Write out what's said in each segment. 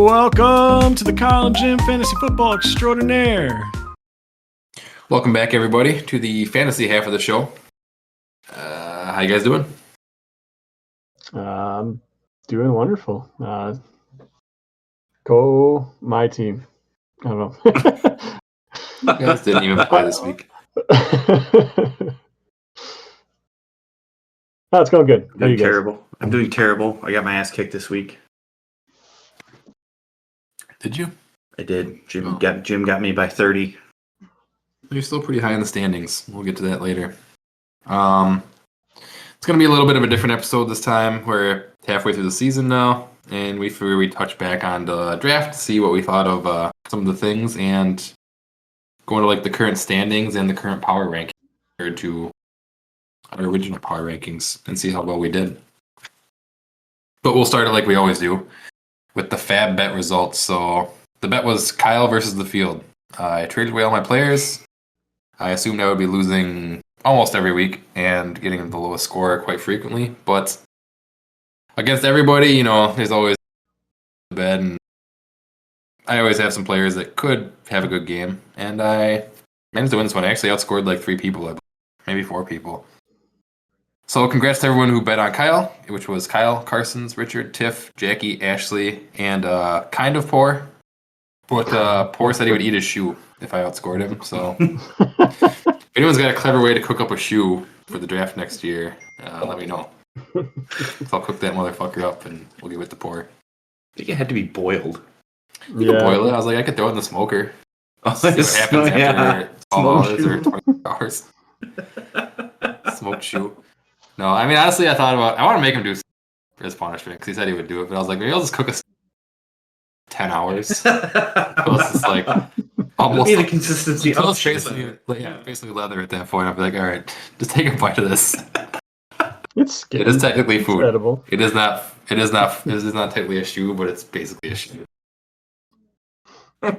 Welcome to the Kyle and Jim Fantasy Football Extraordinaire. Welcome back, everybody, to the fantasy half of the show. How you guys doing? Doing wonderful. Go my team. I don't know. You guys didn't even play this week. No, it's going good. How are you guys? Terrible. I'm doing terrible. I got my ass kicked this week. Did you? I did. Jim got me by 30. You're still pretty high in the standings. We'll get to that later. It's going to be a little bit of a different episode this time. We're halfway through the season now, and we figure we touch back on the draft to see what we thought of some of the things, and go into like the current standings and the current power rankings compared to our original power rankings and see how well we did. But we'll start it like we always do with the fab bet results. So the bet was Kyle versus the field. I traded away all my players. I assumed I would be losing almost every week and getting the lowest score quite frequently. But against everybody, you know, there's always a bet, and I always have some players that could have a good game. And I managed to win this one. I actually outscored like 3 people, maybe 4 people. So congrats to everyone who bet on Kyle, which was Kyle, Carsons, Richard, Tiff, Jackie, Ashley, and kind of Poor. But Poor said he would eat his shoe if I outscored him. So if anyone's got a clever way to cook up a shoe for the draft next year, let me know. So I'll cook that motherfucker up and we'll give it to Poor. I think it had to be boiled. You can boil it. I was like, I could throw it in the smoker. See what happens after 12 hours or 24 hours. Smoked shoe. No, I mean, honestly, I want to make him do for his punishment because he said he would do it, but I was like, maybe I'll just cook 10 hours. So it's just like almost the consistency. Basically leather at that point. I'll be like, all right, just take a bite of this. It is technically food. Edible. It is not technically a shoe, but it's basically a shoe. I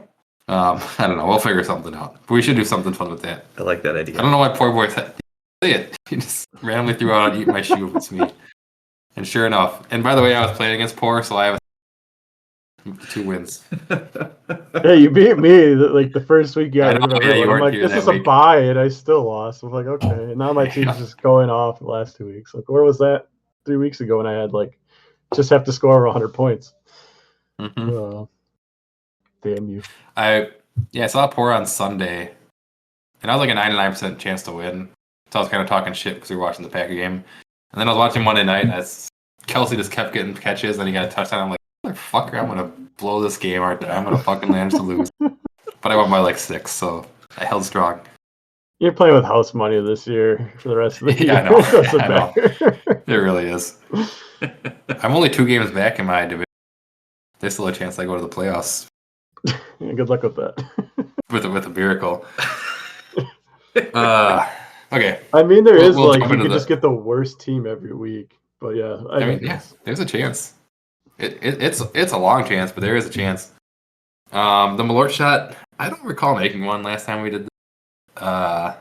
don't know. We'll figure something out. But we should do something fun with that. I like that idea. I don't know why Poor Boy said it. He just randomly threw out "eat my shoe" if it's me. And sure enough. And by the way, I was playing against Poor, so I have 2 wins. Hey, you beat me like the first week. You I'm like, this is a bye, and I still lost. I'm like, okay. And now my team's just going off the last 2 weeks. Like, where was that 3 weeks ago when I had like just have to score over 100 points? Mm-hmm. Damn you. I saw Poor on Sunday, and I was like a 99% chance to win. So I was kind of talking shit because we were watching the Packer game. And then I was watching Monday night as Kelsey just kept getting catches, and he got a touchdown. I'm like, motherfucker, I'm going to blow this game, aren't I? I'm going to fucking manage to lose. But I won by like 6, so I held strong. You're playing with house money this year for the rest of the year. Yeah, I know. It really is. I'm only 2 games back in my division. There's still a chance I go to the playoffs. Yeah, good luck with that. with a miracle. Okay. I mean, we'll like you could just get the worst team every week, but yeah. I mean, there's a chance. It's a long chance, but there is a chance. The Malort shot, I don't recall making one last time we did this. I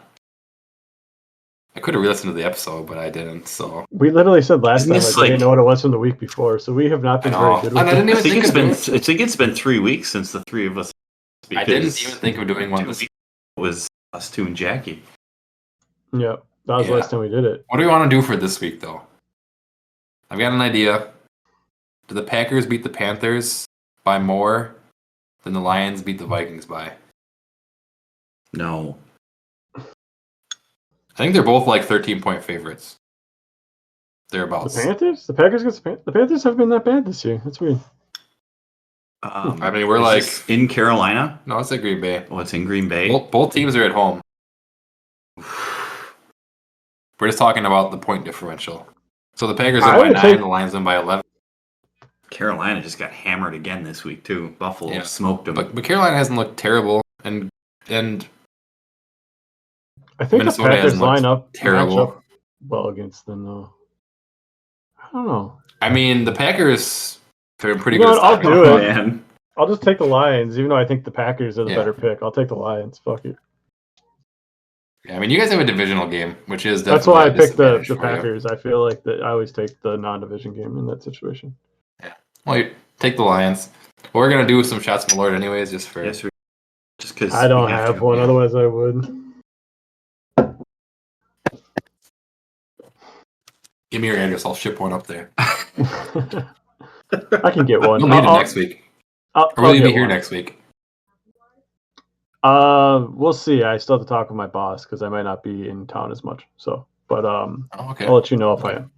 could have re-listened to the episode, but I didn't. So we literally said last time I didn't know what it was from the week before, so we have not been very good with it. I think it's been 3 weeks since the 3 of us. I didn't even think of doing one. It was us 2 and Jackie. Yeah, that was the last time we did it. What do we want to do for this week, though? I've got an idea. Do the Packers beat the Panthers by more than the Lions beat the Vikings by? No. I think they're both like 13-point favorites. Thereabouts. The Panthers? The Packers against the Panthers have been that bad this year. That's weird. I mean, we're like in Carolina. No, it's in Green Bay. Oh, it's in Green Bay. Both teams are at home. We're just talking about the point differential. So the Packers are by 9, the Lions win by 11. Carolina just got hammered again this week too. Buffalo smoked them. But Carolina hasn't looked terrible, and I think Minnesota the Packers line up terrible well against them though. I don't know. I mean, the Packers are pretty good. I'll do it. Man. I'll just take the Lions, even though I think the Packers are the better pick. I'll take the Lions. Fuck it. Yeah, I mean, you guys have a divisional game, which is definitely that's why I picked the Packers. I feel like that I always take the non-division game in that situation. Yeah. Well, you take the Lions. Well, we're gonna do some shots from the Lord anyways, just for. Yes, just because I don't have one, otherwise I would. Give me your address. I'll ship one up there. I can get one. You'll need it next week. Or will you be here next week? We'll see. I still have to talk with my boss because I might not be in town as much. So, but okay. I'll let you know if I am.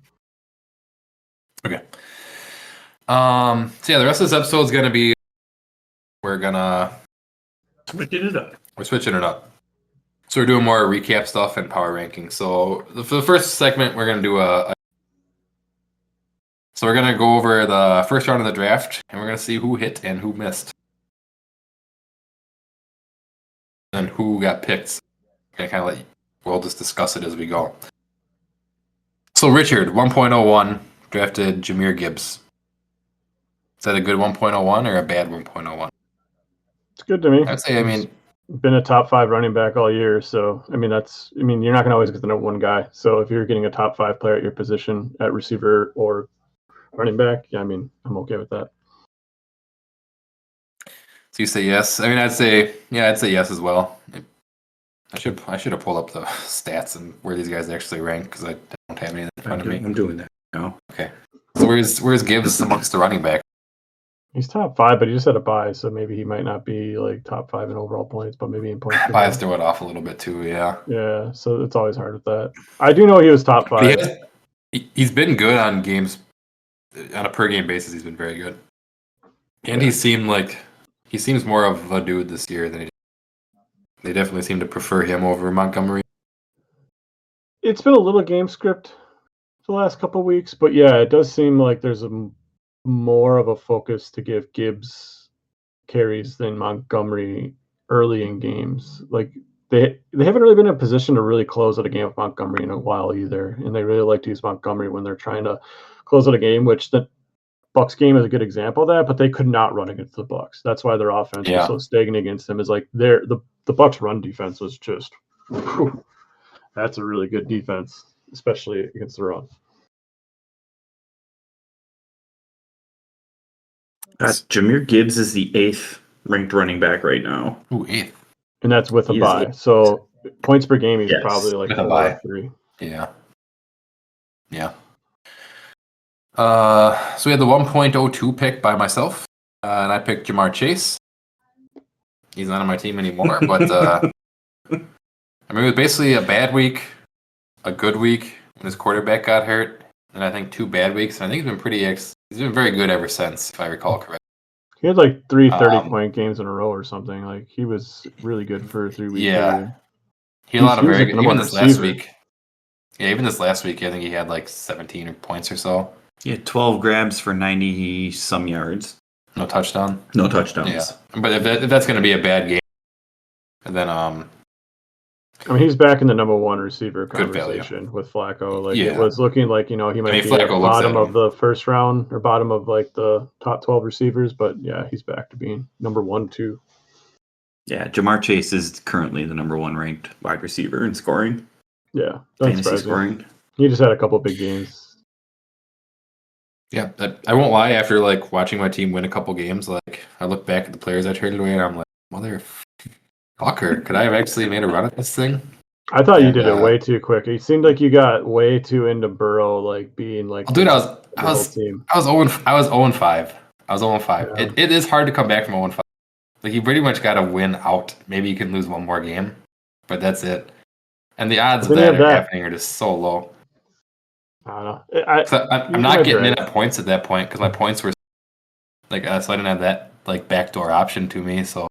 Okay. So yeah, the rest of this episode is gonna be. We're switching it up. We're switching it up. So we're doing more recap stuff and power ranking. So for the first segment, we're gonna do So we're gonna go over the first round of the draft, and we're gonna see who hit and who missed, and who got picked. We'll just discuss it as we go. So Richard, 1.01, drafted Jahmyr Gibbs. Is that a good 1.01 or a bad 1.01? It's good to me. I'd say, been a top 5 running back all year, so you're not going to always get the number one guy. So if you're getting a top 5 player at your position at receiver or running back, I'm okay with that. So you say yes? I'd say yes as well. I should have pulled up the stats and where these guys actually rank because I don't have anything in front of me. I'm doing that now. Okay. So where's Gibbs amongst the running back? He's top 5, but he just had a bye, so maybe he might not be like top 5 in overall points, but maybe in points. Buys throw it off a little bit too, yeah. Yeah, so it's always hard with that. I do know he was top 5. He's been good on games on a per game basis. He's been very good, and he seems more of a dude this year than he did. They definitely seem to prefer him over Montgomery. It's been a little game script for the last couple of weeks, but yeah, it does seem like there's more of a focus to give Gibbs carries than Montgomery early in games. Like they haven't really been in a position to really close out a game with Montgomery in a while either, and they really like to use Montgomery when they're trying to close out a game, which the Bucks game is a good example of that, but they could not run against the Bucks. That's why their offense was so stagnant against them. Is like the Bucks run defense was just that's a really good defense, especially against the run. Jahmyr Gibbs is the 8th ranked running back right now. Ooh, 8th. And that's with a bye. So points per game, he's probably like with 4 or 3. Yeah. Yeah. So we had the 1.02 pick by myself, and I picked Jamar Chase. He's not on my team anymore, but it was basically a bad week, a good week when his quarterback got hurt, and I think 2 bad weeks. And I think he's been very good ever since, if I recall correctly. He had like 3 30-point games in a row or something. Like he was really good for a 3-week period. He had a lot of very good. Even this last week. Yeah, even this last week, I think he had like 17 points or so. He had 12 grabs for 90-some yards. No touchdown? No touchdowns. Yeah. But if that's going to be a bad game, then he's back in the number 1 receiver conversation with Flacco. Like it was looking like, he might be at the bottom of the first round or bottom of like the top 12 receivers, but yeah, he's back to being number 1 too. Yeah, Jamar Chase is currently the number 1 ranked wide receiver in scoring. Yeah, fantasy scoring. He just had a couple big games. Yeah, I won't lie. After like watching my team win a couple games, like I look back at the players I traded away, and I'm like, motherfucker, could I have actually made a run at this thing? I thought you did it way too quick. It seemed like you got way too into Burrow, like being like. Oh, dude, I was 0-5. I was 0-5. Yeah. It is hard to come back from 0-5. Like you pretty much got to win out. Maybe you can lose one more game, but that's it. And the odds of that happening are just so low. I don't know. I'm not getting in at points at that point because my points were like so I didn't have that like backdoor option to me. So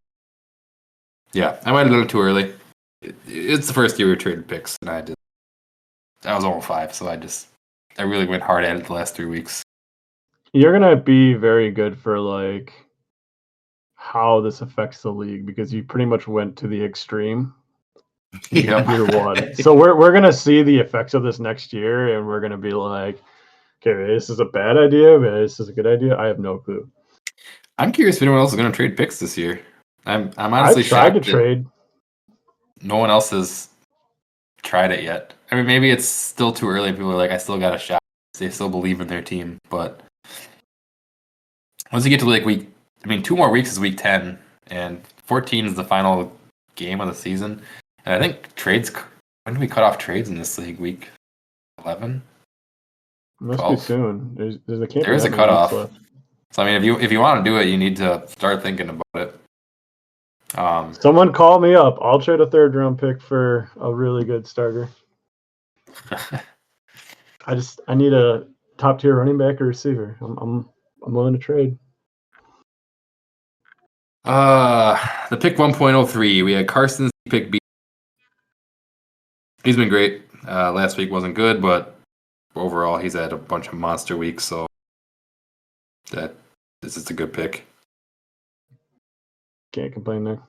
yeah, I might have done it too early. It's the first year we traded picks, and I was 0-5, so I really went hard at it the last 3 weeks. You're gonna be very good for like how this affects the league because you pretty much went to the extreme. Year 1. So we're gonna see the effects of this next year, and we're gonna be like, okay, this is a bad idea, but this is a good idea. I have no clue. I'm curious if anyone else is gonna trade picks this year. I'm honestly tried to trade. No one else has tried it yet. I mean, maybe it's still too early. People are like, I still got a shot. They still believe in their team, but once you get to like week, 2 more weeks is week 10, and 14 is the final game of the season. And I think trades. When do we cut off trades in this league? Week 11. Must 12? be soon. There can't There be is that a many weeks cutoff. left. So if you want to do it, you need to start thinking about it. Someone call me up. I'll trade a 3rd round pick for a really good starter. I need a top tier running back or receiver. I'm willing to trade. The pick 1.03, we had Carson's pick B. He's been great. Last week wasn't good, but overall he's had a bunch of monster weeks, so this is a good pick. Can't complain there.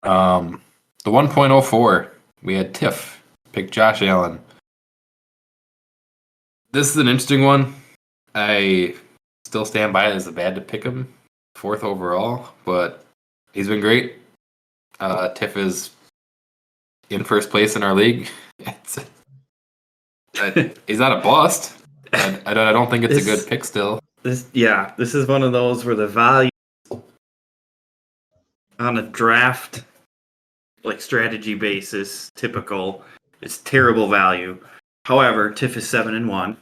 The 1.04, we had Tiff pick Josh Allen. This is an interesting one. I still stand by it as a bad to pick him 4th overall, but he's been great. Tiff is in 1st place in our league. He's not a bust. I don't think it's a good pick still. This is one of those where the value on a draft like strategy basis, typical, it's terrible value. However, Tiff is 7-1,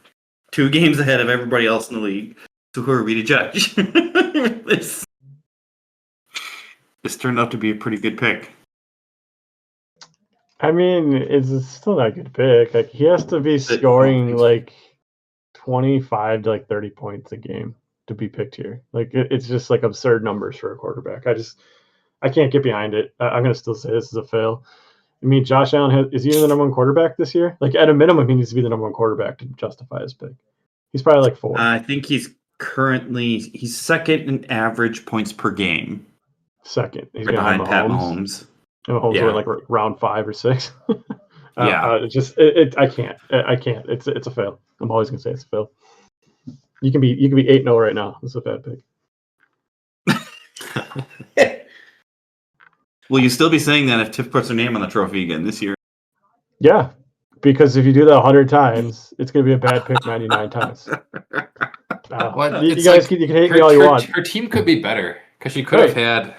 2 games ahead of everybody else in the league. So who are we to judge? This turned out to be a pretty good pick. I mean, it's still not a good pick. Like he has to be scoring like 25 to like 30 points a game to be picked here. Like it's just like absurd numbers for a quarterback. I can't get behind it. I'm gonna still say this is a fail. I mean, Josh Allen is he even the number 1 quarterback this year? Like at a minimum, he needs to be the number 1 quarterback to justify his pick. He's probably like 4. I think he's 2nd in average points per game. 2nd. He's behind behind Pat Mahomes. And Mahomes went like round 5 or 6. Yeah. I can't. It's a fail. I'm always gonna say it's a fail. You can be 8-0 right now. That's a bad pick. Will you still be saying that if Tiff puts her name on the trophy again this year? Yeah, because if you do that 100 times, it's going to be a bad pick 99 times. You guys can hate me all you want. Her team could be better because she could have had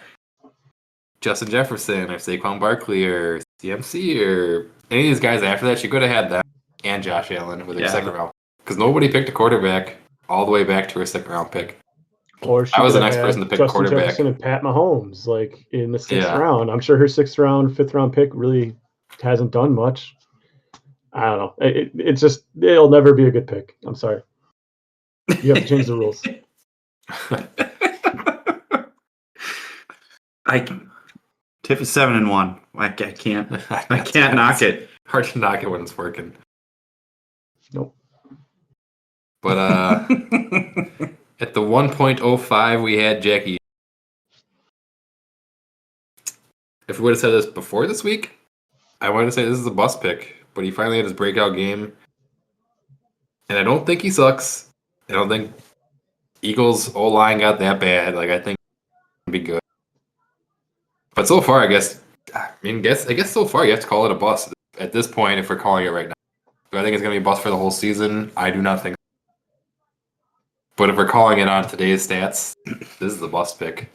Justin Jefferson or Saquon Barkley or CMC or any of these guys after that. She could have had them and Josh Allen with her 2nd round because nobody picked a quarterback all the way back to her 2nd round pick. Or I was the next person to pick Justin quarterback. Jefferson and Pat Mahomes, like in the 6th round. I'm sure her 6th round, 5th round pick really hasn't done much. I don't know. It'll never be a good pick. I'm sorry. You have to change the rules. Tiff is 7-1. I can't knock it. Hard to knock it when it's working. Nope. But at the 1.05, we had Jackie. If we would have said this before this week, I wanted to say this is a bust pick, but he finally had his breakout game. And I don't think he sucks. I don't think Eagles' O-line got that bad. Like, I think it'll be good. But so far, I guess so far you have to call it a bust at this point if we're calling it right now. Do I think it's going to be a bust for the whole season? I do not think so. But if we're calling it on today's stats, this is the bust pick.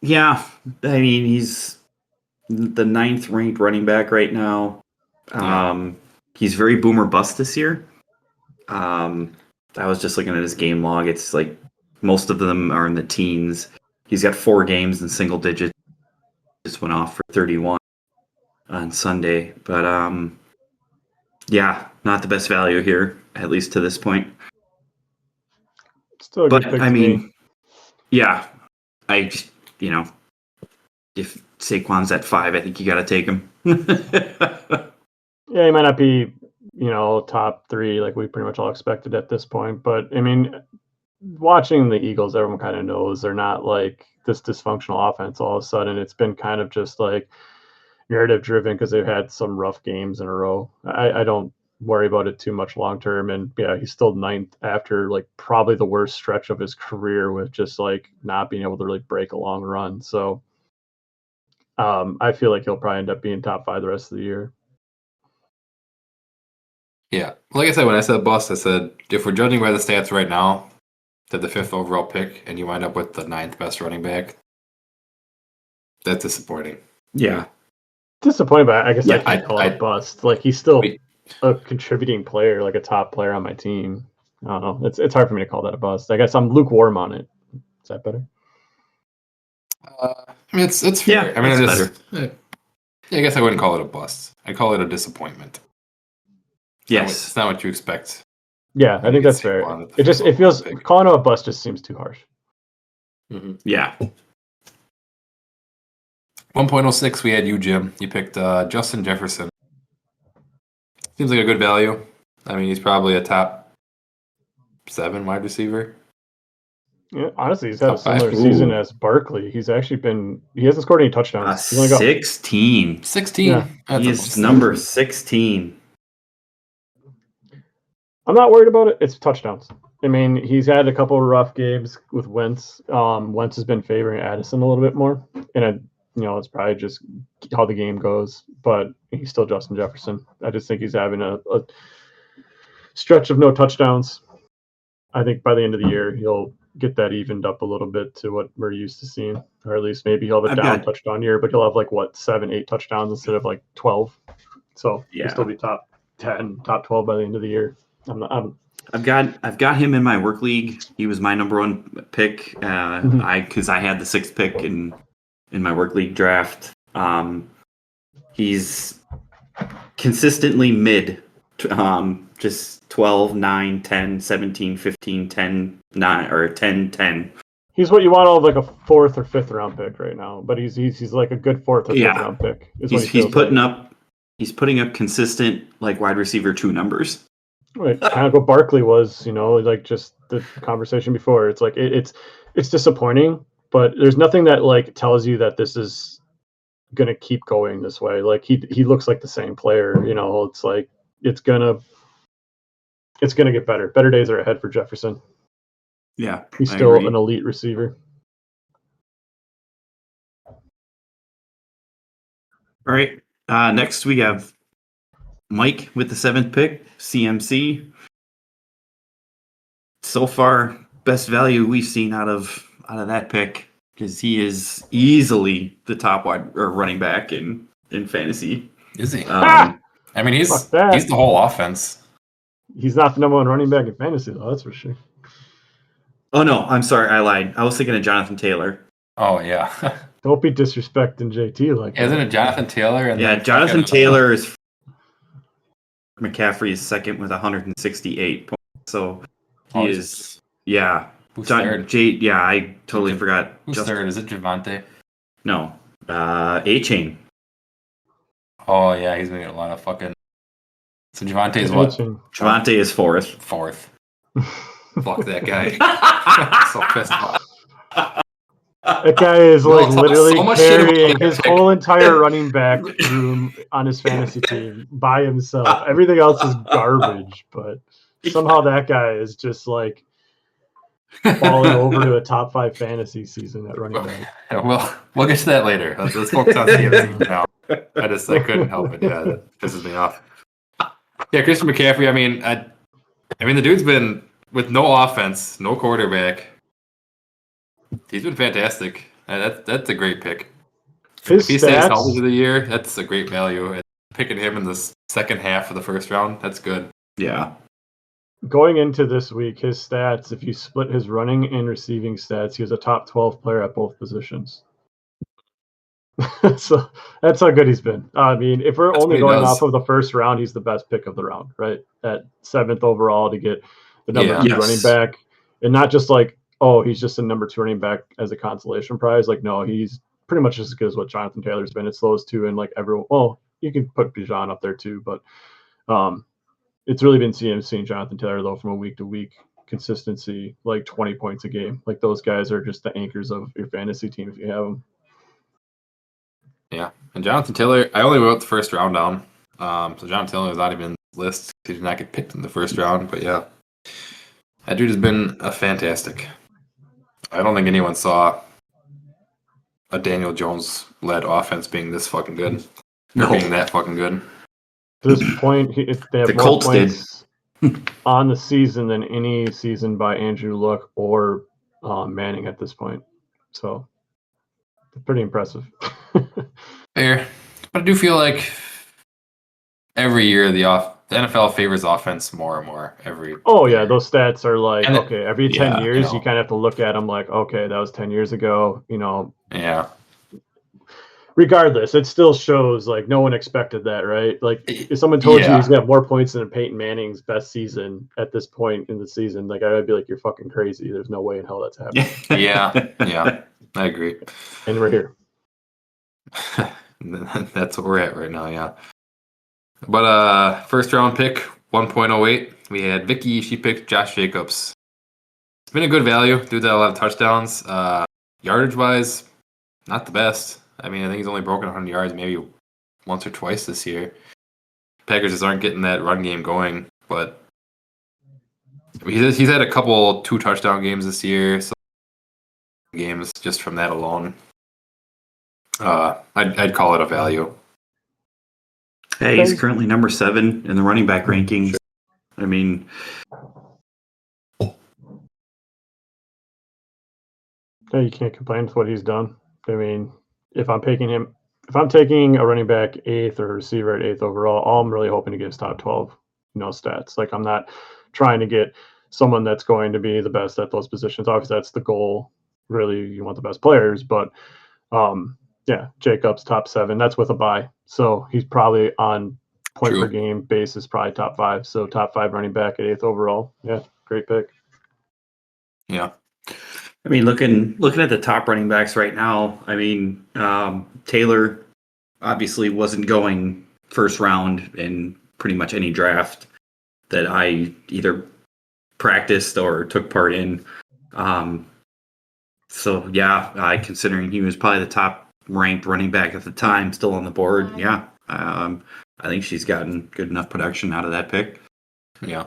Yeah, I mean, he's the 9th ranked running back right now. He's very boomer bust this year. I was just looking at his game log. It's like most of them are in the teens. He's got 4 games in single digits. Just went off for 31 on Sunday. But not the best value here, at least to this point. Still a good pick to me. Yeah, I just, if Saquon's at 5, I think you got to take him. Yeah, he might not be, top 3 like we pretty much all expected at this point. But, I mean, watching the Eagles, everyone kind of knows they're not like this dysfunctional offense all of a sudden. It's been kind of just like narrative driven because they've had some rough games in a row. I don't worry about it too much long term. And yeah, he's still 9th after like probably the worst stretch of his career with just like not being able to really break a long run. So I feel like he'll probably end up being top 5 the rest of the year. Yeah. Like I said, when I said bust, I said if we're judging by the stats right now, to the 5th overall pick, and you wind up with the 9th best running back, that's disappointing. Yeah. Disappointed, but I guess I Yeah, can't call it a bust. Like he's still Wait. a contributing player, like a top player on my team. I don't know. It's hard for me to call that a bust. I guess I'm lukewarm on it. Is that better? I mean, it's fair. Yeah, I mean, it's better. I guess I wouldn't call it a bust. I call it a disappointment. Yes. It's not what you expect. Yeah, I think that's fair. It feels calling it a bust just seems too harsh. Mm-hmm. Yeah. 1.06, we had you, Jim. You picked Justin Jefferson. Seems like a good value. I mean, he's probably a top 7 wide receiver. Yeah, honestly, he's had a Top five. similar season as Barkley. He hasn't scored any touchdowns. He's only got 16. 16. Yeah. That's He a is bust. number 16. I'm not worried about it. It's touchdowns. I mean, he's had a couple of rough games with Wentz. Wentz has been favoring Addison a little bit more, and it's probably just how the game goes. But he's still Justin Jefferson. I just think he's having a stretch of no touchdowns. I think by the end of the year he'll get that evened up a little bit to what we're used to seeing, or at least maybe he'll have a touchdown year, but he'll have 7, 8 touchdowns instead of 12. So he'll still be top 10, top 12 by the end of the year. I've got him in my work league. He was my number 1 pick. Because I had the 6th pick in my work league draft. He's consistently mid. Just 12, 9, 10, 17, 15, 10, 9, or 10, 10. He's what you want out of a 4th or 5th round pick right now, but he's like a good 4th or 5th round pick. He's putting up consistent wide receiver 2 numbers. Right, kind of what Barkley was, just the conversation before. It's it's disappointing, but there's nothing that tells you that this is gonna keep going this way. He looks like the same player. It's gonna get better. Better days are ahead for Jefferson. Yeah, he's still an elite receiver. All right. Next we have Mike with the 7th pick, CMC. So far, best value we've seen out of that pick, because he is easily the top running back in fantasy. Is he? I mean, he's the whole offense. He's not the number 1 running back in fantasy, though. That's for sure. Oh no, I'm sorry, I lied. I was thinking of Jonathan Taylor. Oh yeah. Don't be disrespecting JT like that. Isn't it Jonathan Taylor? And Jonathan Taylor is McCaffrey's second with 168 points. So he is. Yeah. Who's third? I totally forgot. Who's third? Is it Javonte? No. A-Chain. Oh yeah, he's been getting a lot of fucking. So Javonte's what? Javonte is 4th. 4th. Fuck that guy. So pissed off. That guy is literally carrying his whole entire running back room on his fantasy team by himself. Everything else is garbage, but somehow that guy is just falling over to a top 5 fantasy season at running back. We'll get to that later. Let's focus on CMC now. I couldn't help it. Yeah, that pisses me off. Yeah, Christian McCaffrey. I mean, the dude's been with no offense, no quarterback. He's been fantastic. That's a great pick. If he stays healthy for the year, that's a great value. And picking him in the second half of the first round, that's good. Yeah. Going into this week, his stats, if you split his running and receiving stats, he was a top 12 player at both positions. So that's how good he's been. I mean, if we're only going off of the first round, he's the best pick of the round, right? At 7th overall to get the number 2 running back. And not just he's just a number 2 running back as a consolation prize. No, he's pretty much as good as what Jonathan Taylor's been. It's those two and everyone. Well, you can put Bijan up there too, but it's really been CMC and Jonathan Taylor though from a week to week consistency, 20 points a game. Those guys are just the anchors of your fantasy team if you have them. Yeah, and Jonathan Taylor, I only wrote the first round down. So Jonathan Taylor is not even in the list. He did not get picked in the first round, but yeah. That dude has been a fantastic. I don't think anyone saw a Daniel Jones-led offense being this fucking good. No. Being that fucking good. this point, they have The more Colts did. points on the season than any season by Andrew Luck or Manning at this point. So, pretty impressive. Fair. But I do feel like every year the NFL favors offense more and more every Oh, year. yeah, those stats are like, And okay, every 10 yeah, years, you you know. kind of have to look at them like, okay, that was 10 years ago, Yeah. Regardless, it still shows like no one expected that, right? Like if someone told you he's got more points than Peyton Manning's best season at this point in the season, like I'd be like, you're fucking crazy. There's no way in hell that's happening. Yeah, I agree. And we're here. That's what we're at right now, yeah. But first round pick, 1.08. We had Vicky, she picked Josh Jacobs. It's been a good value. Dude's had a lot of touchdowns. Yardage wise, not the best. I mean, I think he's only broken 100 yards maybe once or twice this year. Packers just aren't getting that run game going, but he's had a couple 2-touchdown games this year, so games just from that alone. I'd call it a value. Hey, he's currently number 7 in the running back rankings. I mean, Yeah, you can't complain with what he's done. I mean, if I'm taking a running back 8th or a receiver at 8th overall, all I'm really hoping to get is top 12, stats. Like I'm not trying to get someone that's going to be the best at those positions. Obviously, that's the goal. Really, you want the best players, but yeah, Jacobs top 7. That's with a bye, so he's probably on point per game basis, probably top 5. So top 5 running back at 8th overall. Yeah, great pick. Yeah. I mean, looking at the top running backs right now, I mean, Taylor obviously wasn't going first round in pretty much any draft that I either practiced or took part in. So yeah, considering he was probably the top ranked running back at the time, still on the board. Yeah, I think she's gotten good enough production out of that pick. Yeah.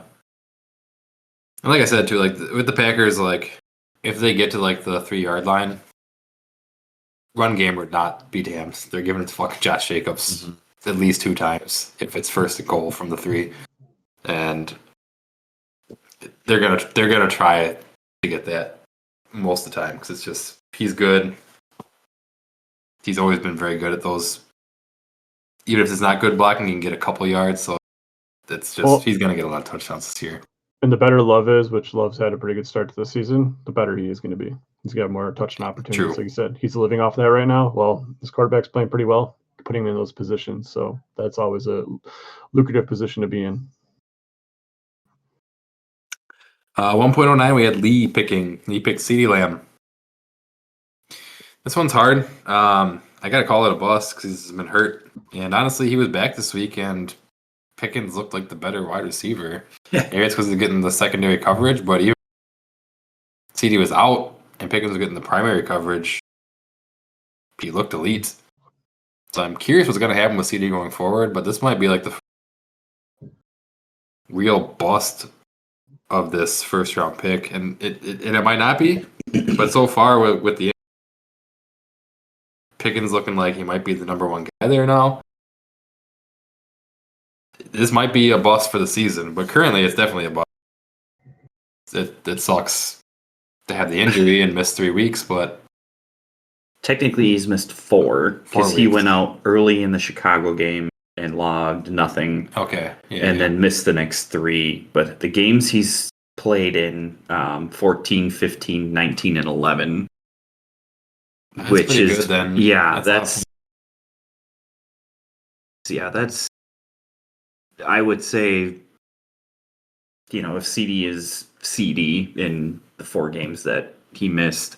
And like I said too, like with the Packers, like if they get to like the 3-yard line, run game would not be damned. They're giving it to fucking Josh Jacobs at least 2 times if it's first and goal from the 3, and they're gonna try to get that most of the time because it's just he's good. He's always been very good at those. Even if it's not good blocking, he can get a couple yards. So it's just he's gonna get a lot of touchdowns this year. And the better Love is, which Love's had a pretty good start to the season, the better he is going to be. He's got more touchdown opportunities. Like you said, he's living off that right now. Well, his quarterback's playing pretty well, putting him in those positions. So that's always a lucrative position to be in. 1.09, we had Lee picking. He picked CeeDee Lamb. This one's hard. I got to call it a bust because he's been hurt. And honestly, he was back this week, and Pickens looked like the better wide receiver. Maybe it's because he's getting the secondary coverage, but even CeeDee was out, and Pickens was getting the primary coverage. He looked elite. So I'm curious what's going to happen with CeeDee going forward, but this might be like the real bust of this first-round pick, and it might not be, but so far with the Pickens looking like he might be the number 1 guy there now, this might be a bust for the season, but currently it's definitely a bust. It sucks to have the injury and miss 3 weeks, but technically he's missed 4 because he went out early in the Chicago game and logged nothing. Okay. And then missed the next 3. But the games he's played in 14, 15, 19, and 11. That's which is good, then. Yeah, that's awesome. That's I would say, if CD is CD in the 4 games that he missed,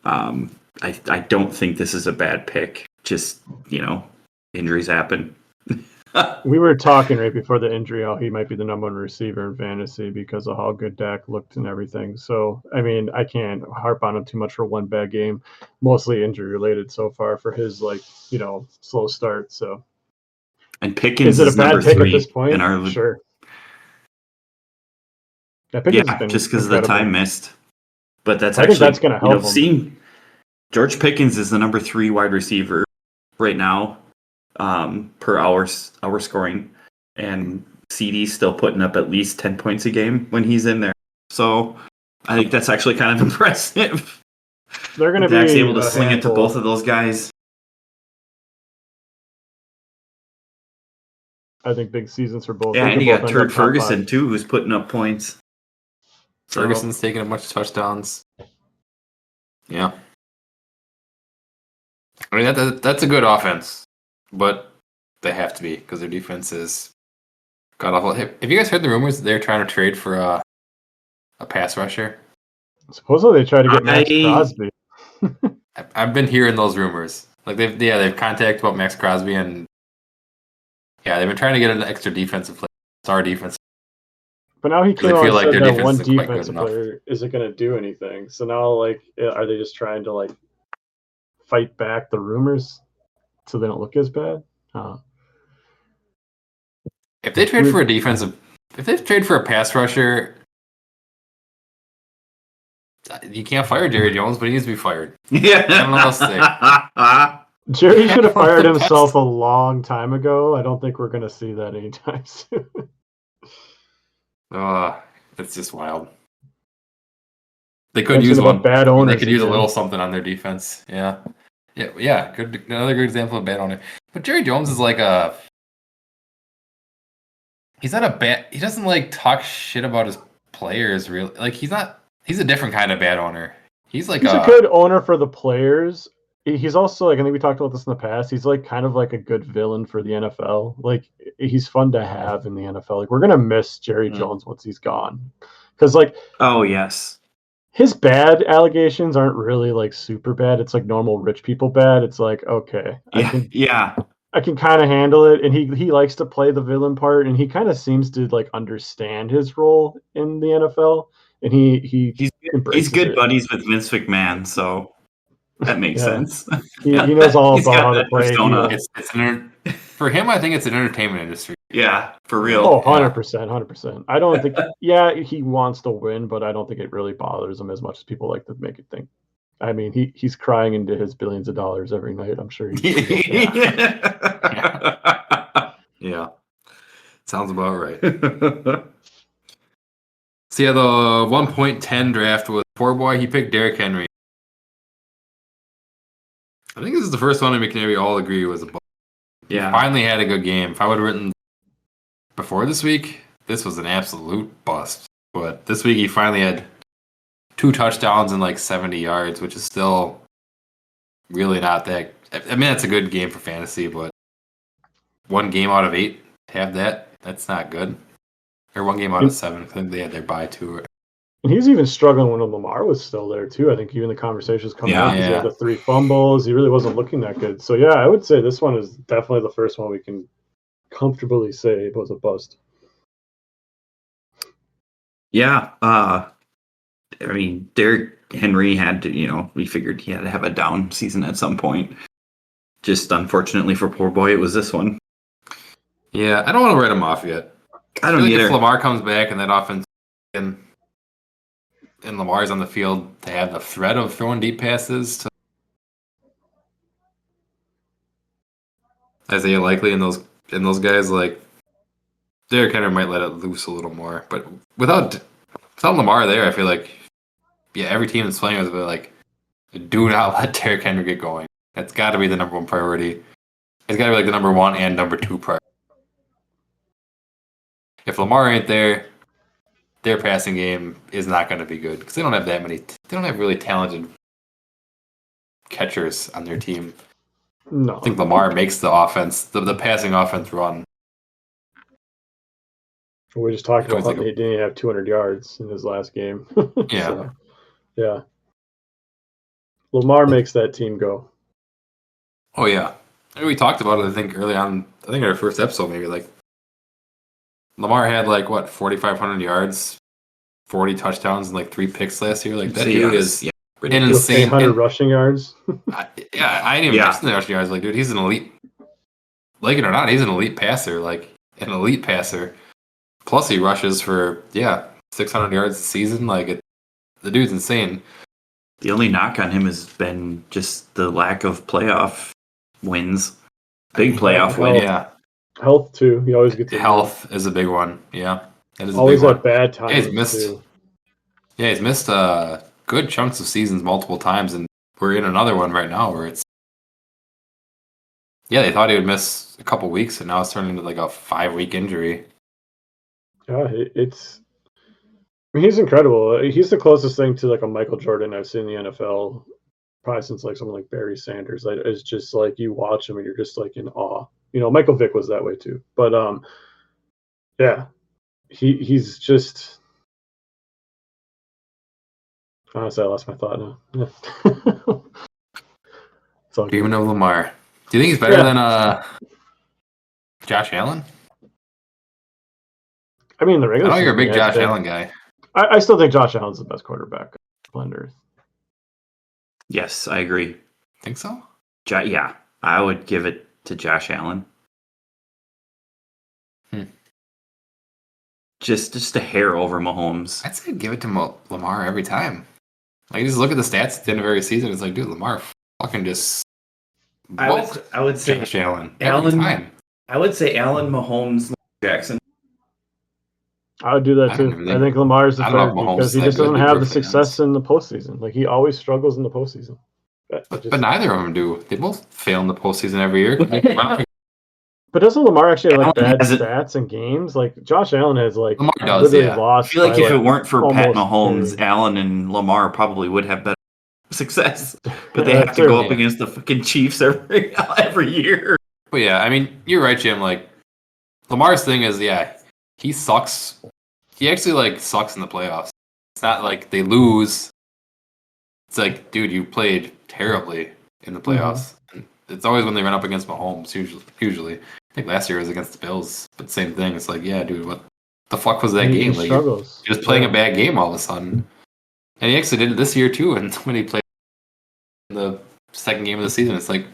I don't think this is a bad pick. Just, injuries happen. We were talking right before the injury how he might be the number 1 receiver in fantasy because of how good Dak looked and everything. So, I mean, I can't harp on him too much for one bad game, mostly injury related so far for his slow start. So, and Pickens is it a bad pick at this point? Sure. Yeah, just because of the time missed. But that's I think that's going to help him. Seeing George Pickens is the number 3 wide receiver right now per hour scoring. and CD's still putting up at least 10 points a game when he's in there. So I think that's actually kind of impressive. They're going to Dak's be able to a sling it to handful. both of those guys. I think big seasons for both. Yeah, They and could you both got end up Turd top Ferguson five. too, who's putting up points. So- Ferguson's taking a bunch of touchdowns. Yeah. I mean, that's a good offense, but they have to be because their defense is god awful. Have you guys heard the rumors that they're trying to trade for a pass rusher? Supposedly they tried to get Max Crosby. I've been hearing those rumors. Like they've contacted about Max Crosby, and they've been trying to get an extra defensive player, star defense. But now he came They out feel and like said their that defense one isn't quite good defensive enough. player isn't going to do anything. So now, like, are they just trying to like fight back the rumors so they don't look as bad? If they trade for if they trade for a pass rusher, you can't fire Jerry Jones, but he needs to be fired. Yeah. I don't know what else to say. Jerry should have fired The himself best. a long time ago. I don't think we're going to see that anytime soon. It's just wild. They could Mention use about one. bad I mean, they owners could use a again. little something on their defense. Yeah. Good. Another good example of bad owner. But Jerry Jones is like he's not a bad. He doesn't like talk shit about his players. Really, like he's not. He's a different kind of bad owner. He's like He's a good owner for the players. He's also like, I think we talked about this in the past. He's like kind of like a good villain for the NFL. Like he's fun to have in the NFL. Like we're gonna miss Jerry Jones once he's gone, because like Oh yes, his bad allegations aren't really like super bad. It's like normal rich people bad. It's like okay, I can kind of handle it, and he likes to play the villain part, and he kind of seems to like understand his role in the NFL, and he's embraces good it. buddies with Vince McMahon, so that makes sense. He knows all He's about got how to that play. persona. For him, I think it's an entertainment industry. Yeah, for real. Oh, 100%, 100%. I don't think. Yeah, he wants to win, but I don't think it really bothers him as much as people like to make it think. I mean, he's crying into his billions of dollars every night. I'm sure he's. Yeah. Sounds about right. So yeah, the 1.10 draft was poor boy. He picked Derrick Henry. I think this is the first one we can maybe all agree was a bust. Yeah. He finally had a good game. If I would have written before this week, this was an absolute bust. But this week he finally had 2 touchdowns and like 70 yards, which is still really not that. I mean, that's a good game for fantasy, but 1 game out of 8 to have that's not good. Or 1 game out of 7. I think they had their bye too. And he's even struggling when Lamar was still there too. I think even the conversations coming up, he had the 3 fumbles. He really wasn't looking that good. So yeah, I would say this one is definitely the first one we can comfortably say was a bust. Yeah. I mean, Derrick Henry had to, we figured he had to have a down season at some point. Just unfortunately for poor boy, it was this one. Yeah, I don't want to write him off yet. I don't either. If Lamar comes back and that offense and Lamar's on the field to have the threat of throwing deep passes to Isaiah Likely and those guys, like Derrick Henry might let it loose a little more. But without Lamar there, I feel like every team that's playing is like, do not let Derrick Henry get going. That's got to be the number 1 priority. It's got to be like the number 1 and number 2 priority. If Lamar ain't there, their passing game is not going to be good because they don't have that many. They don't have really talented catchers on their team. No, I think Lamar makes the offense, the passing offense run. We just talked about how he didn't have 200 yards in his last game. Yeah. So, yeah. Lamar makes that team go. Oh, yeah. We talked about it, I think, early on. I think in our first episode, maybe. Like, Lamar had, 4,500 yards, 40 touchdowns, and, 3 picks last year. Like, that dude is an insane. 100 rushing yards. I didn't even mention the rushing yards. Like, dude, he's an elite. Like it or not, he's an elite passer. Like, an elite passer. Plus, he rushes for 600 yards a season. Like, the dude's insane. The only knock on him has been just the lack of playoff wins. Big playoff win. Yeah. Health too. He always gets injured. Health is a big one. Yeah, that is Always a big at one. bad Yeah, he's times missed. too. Yeah, he's missed good chunks of seasons multiple times, and we're in another one right now where it's. Yeah, they thought he would miss a couple weeks, and now it's turning into like a 5-week injury. Yeah, it's. I mean, he's incredible. He's the closest thing to like a Michael Jordan I've seen in the NFL, probably since like someone like Barry Sanders. It's just like you watch him and you're just like in awe. Michael Vick was that way too. But yeah, he's just. Honestly, I lost my thought now. It's all good. Dreaming of Lamar. Do you think he's better than Josh Allen? I mean, the I regular know you're a season, big he has Josh been. Allen guy. I still think Josh Allen's the best quarterback on earth. Yes, I agree. Think so? Yeah, I would give it to Josh Allen. Just a hair over Mahomes. I'd say give it to Lamar every time. Like, you just look at the stats at the end of every season. It's like, dude, Lamar fucking just. I would say Josh Allen Allen. every time. I would say Allen, Mahomes, Jackson. I would do that I don't too. even I think Lamar's the I don't know if third Mahomes because is he that just good, doesn't to be have the perfectly success in the postseason. Like he always struggles in the postseason. But neither of them do. They both fail in the postseason every year. But doesn't Lamar actually have like Allen bad hasn't- stats in games? Like Josh Allen has like Lamar does, literally yeah. I lost. feel like by, if it weren't for Pat almost Mahomes, two. Allen and Lamar probably would have better success. But they Yeah, have that's to go true. up against the fucking Chiefs every year. But yeah, I mean, you're right, Jim. Like, Lamar's thing is, yeah, he sucks. He actually, like, sucks in the playoffs. It's not like they lose. It's like, dude, you played terribly in the playoffs. And it's always when they run up against Mahomes, usually. I think last year was against the Bills, but same thing. It's like, yeah, dude, what the fuck was that He game? Like, struggles. you're just playing a bad game all of a sudden. And he actually did it this year, too, and when he played in the second game of the season. It's like,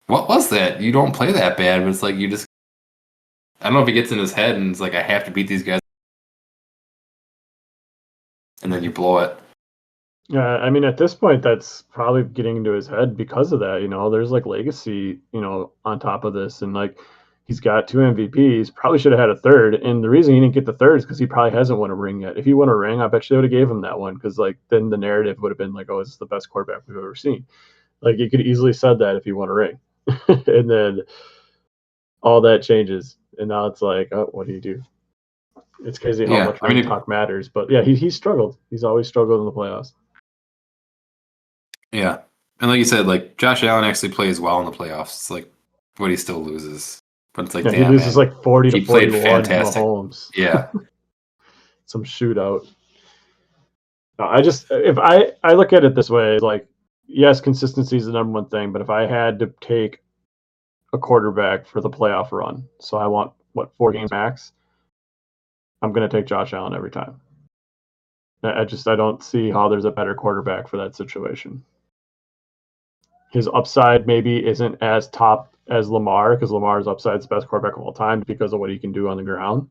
what was that? You don't play that bad, but it's like you just. I don't know if he gets in his head and it's like, I have to beat these guys. And then you blow it. Yeah, I mean, at this point, that's probably getting into his head because of that. There's like legacy, on top of this, and like he's got 2 MVPs. Probably should have had a third, and the reason he didn't get the third is because he probably hasn't won a ring yet. If he won a ring, I bet you they would have gave him that one because like then the narrative would have been like, oh, it's the best quarterback we've ever seen. Like you could easily said that if he won a ring, and then all that changes, and now it's like, oh, what do you do? It's crazy how much ring talk matters, but yeah, he's struggled. He's always struggled in the playoffs. Yeah. And like you said, like Josh Allen actually plays well in the playoffs. It's like, but he still loses. But it's like, Yeah, damn, he loses man. like 40 to He played 41 to fantastic. Mahomes. Yeah. Some shootout. No, if I look at it this way, like, yes, consistency is the number one thing, but if I had to take a quarterback for the playoff run, so I want 4 games max, I'm going to take Josh Allen every time. I don't see how there's a better quarterback for that situation. His upside maybe isn't as top as Lamar because Lamar's upside is the best quarterback of all time because of what he can do on the ground.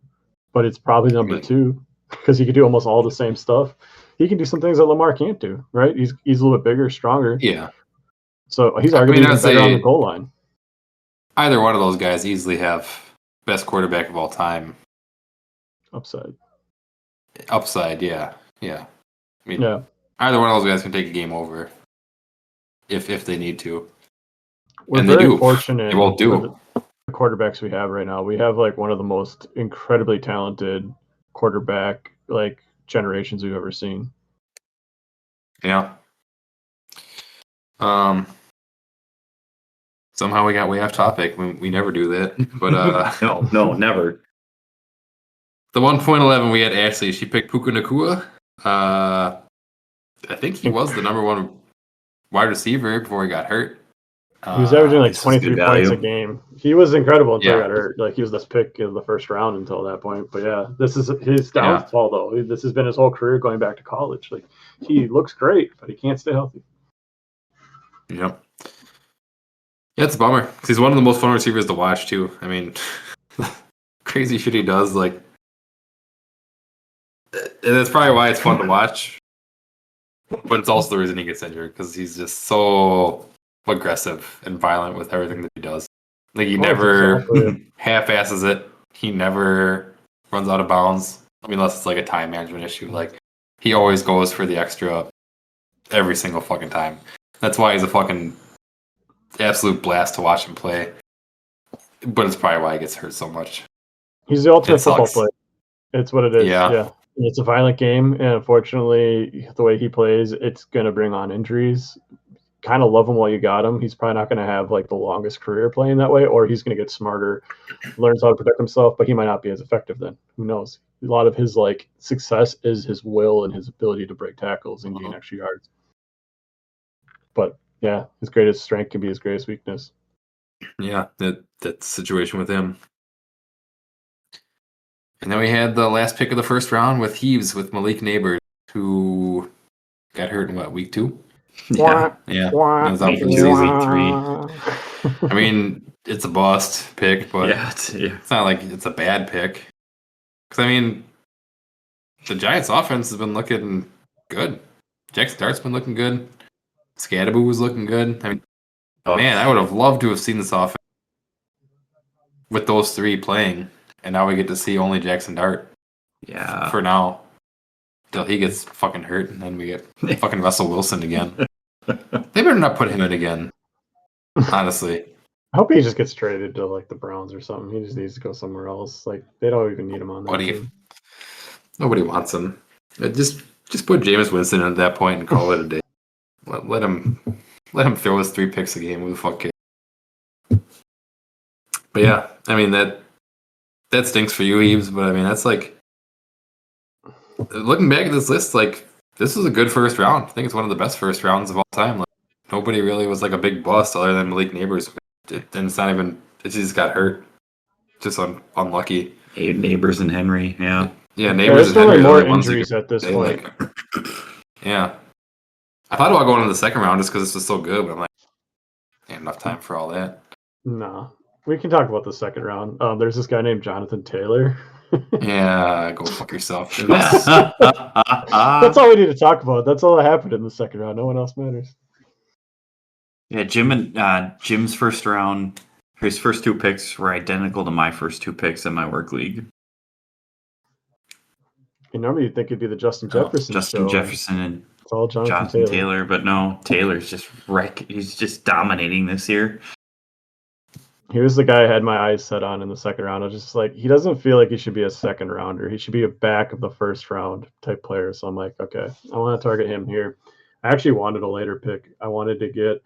But it's probably number 2 because he can do almost all the same stuff. He can do some things that Lamar can't do, right? He's a little bit bigger, stronger. Yeah. So he's arguably even better on the goal line. Either one of those guys easily have best quarterback of all time. Upside, yeah. Yeah. I mean, either one of those guys can take a game over if they need to. We're and very they do. fortunate. They won't do. The quarterbacks we have right now. We have like one of the most incredibly talented quarterback like generations we've ever seen. Yeah. Somehow we got way off topic. We never do that. But no, never. The 1.11 we had Ashley. She picked Puka Nacua. I think he was the number 1 wide receiver before he got hurt. He was averaging like 23 points a game. He was incredible until he got hurt. Like he was this pick in the first round until that point. But yeah, this is his downfall though. This has been his whole career going back to college. Like he looks great, but he can't stay healthy. Yep. Yeah, it's a bummer because he's one of the most fun receivers to watch too. I mean, crazy shit he does. Like, and that's probably why it's fun to watch. But it's also the reason he gets injured because he's just so aggressive and violent with everything that he does. Like he Oh, never that's exactly it. half-asses it. He never runs out of bounds. I mean, unless it's like a time management issue. Like he always goes for the extra every single fucking time. That's why he's a fucking absolute blast to watch him play. But it's probably why he gets hurt so much. He's the ultimate It football sucks. player. It's what it is. Yeah. Yeah. It's a violent game, and unfortunately, the way he plays, it's going to bring on injuries. Kind of love him while you got him. He's probably not going to have like the longest career playing that way, or he's going to get smarter, learns how to protect himself, but he might not be as effective then. Who knows? A lot of his like success is his will and his ability to break tackles and gain extra yards. But yeah, his greatest strength can be his greatest weakness. Yeah, that situation with him. And then we had the last pick of the first round with Heebs with Malik Neighbors, who got hurt in week 2? Yeah. Yeah. Wah, That was out for the wah, season. wah. I mean, it's a bust pick, but Yeah. it's not like it's a bad pick. Because, I mean, the Giants' offense has been looking good. Jackson Dart's been looking good. Scadaboo was looking good. I mean, man, I would have loved to have seen this offense with those three playing. And now we get to see only Jackson Dart Yeah. for now. Till he gets fucking hurt, and then we get fucking Russell Wilson again. They better not put him in again. Honestly. I hope he just gets traded to like the Browns or something. He just needs to go somewhere else. Like they don't even need him on that Buddy. team. Nobody wants him. Just put Jameis Winston at that point and call it a day. Let him throw his 3 picks a game. Who the fuck cares? But yeah, I mean that stinks for you, Heebs. But I mean that's like looking back at this list, like this was a good first round. I think it's one of the best first rounds of all time. Like nobody really was like a big bust other than Malik Neighbors. And it's not even. It just got hurt. Just unlucky. Neighbors and Henry. Yeah. Yeah, Yeah, Neighbors there's and Henry probably are more the ones that injuries could at this say, point. like, yeah. I thought about going in the second round just because this was so good, but I'm like, ain't enough time for all that. No, we can talk about the second round. There's this guy named Jonathan Taylor. Yeah, go fuck yourself. That's all we need to talk about. That's all that happened in the second round. No one else matters. Yeah, Jim's first round, his first 2 picks were identical to my first 2 picks in my work league. And normally you'd think it'd be the Justin Jefferson Justin show. Jefferson and It's all Jonathan Taylor, but no, Taylor's just he's just dominating this year. He was the guy I had my eyes set on in the second round. I was just like, he doesn't feel like he should be a second rounder. He should be a back of the first round type player. So I'm like, okay, I want to target him here. I actually wanted a later pick. I wanted to get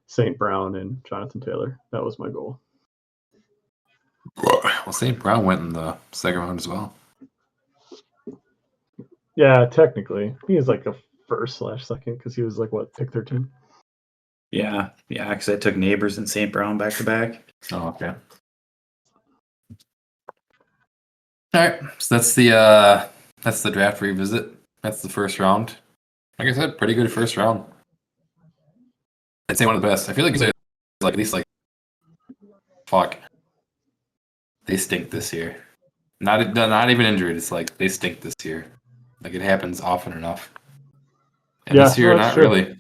St. Brown and Jonathan Taylor. That was my goal. Well, St. Brown went in the second round as well. Yeah, technically. He was like a first/second because he was like, what, pick 13? Yeah, because I took Neighbors and St. Brown back to back. Oh, okay. All right, so that's the draft revisit. That's the first round. Like I said, pretty good first round. I'd say one of the best. I feel like it's like at least like fuck. They stink this year. Not even injured. It's like they stink this year. Like it happens often enough. And Yeah, this year, no, that's not true. really.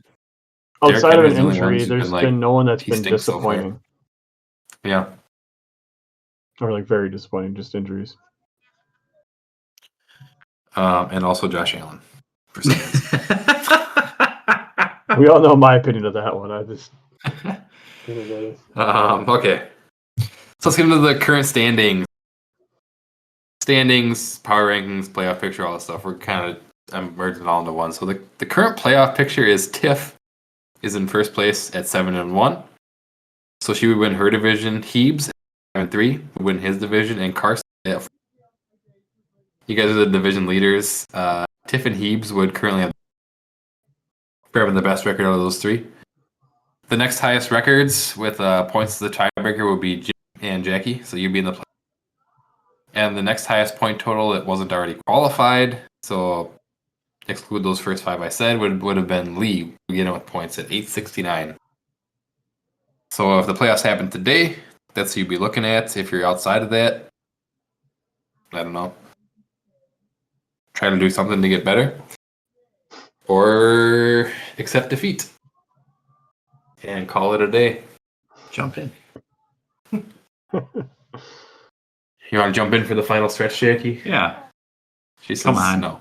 Outside of Derrick an Henry's the only injury, ones who've there's been, like, been no one that's he been stinks so far. disappointing. Yeah. Or like very disappointing, just injuries. And also Josh Allen. For some reason. We all know my opinion of that one. I just Okay. So let's get into the current standings. Standings, power rankings, playoff picture, all that stuff. We're kind of merging it all into one. So the current playoff picture is Tiff is in first place at 7-1. So she would win her division. Heebs at 7-3 would win his division, and Carson at 4. You guys are the division leaders. Tiff and Heebs would currently have the best record out of those 3. The next highest records with points to the tiebreaker would be Jim and Jackie. So you'd be in the play. And the next highest point total that wasn't already qualified, so exclude those first 5 I said, would have been Lee, beginning with points at 869. So if the playoffs happen today, that's who you'd be looking at. If you're outside of that, I don't know. Try to do something to get better. Or accept defeat. And call it a day. Jump in. You want to jump in for the final stretch, Jackie? Yeah. She says Come on. no.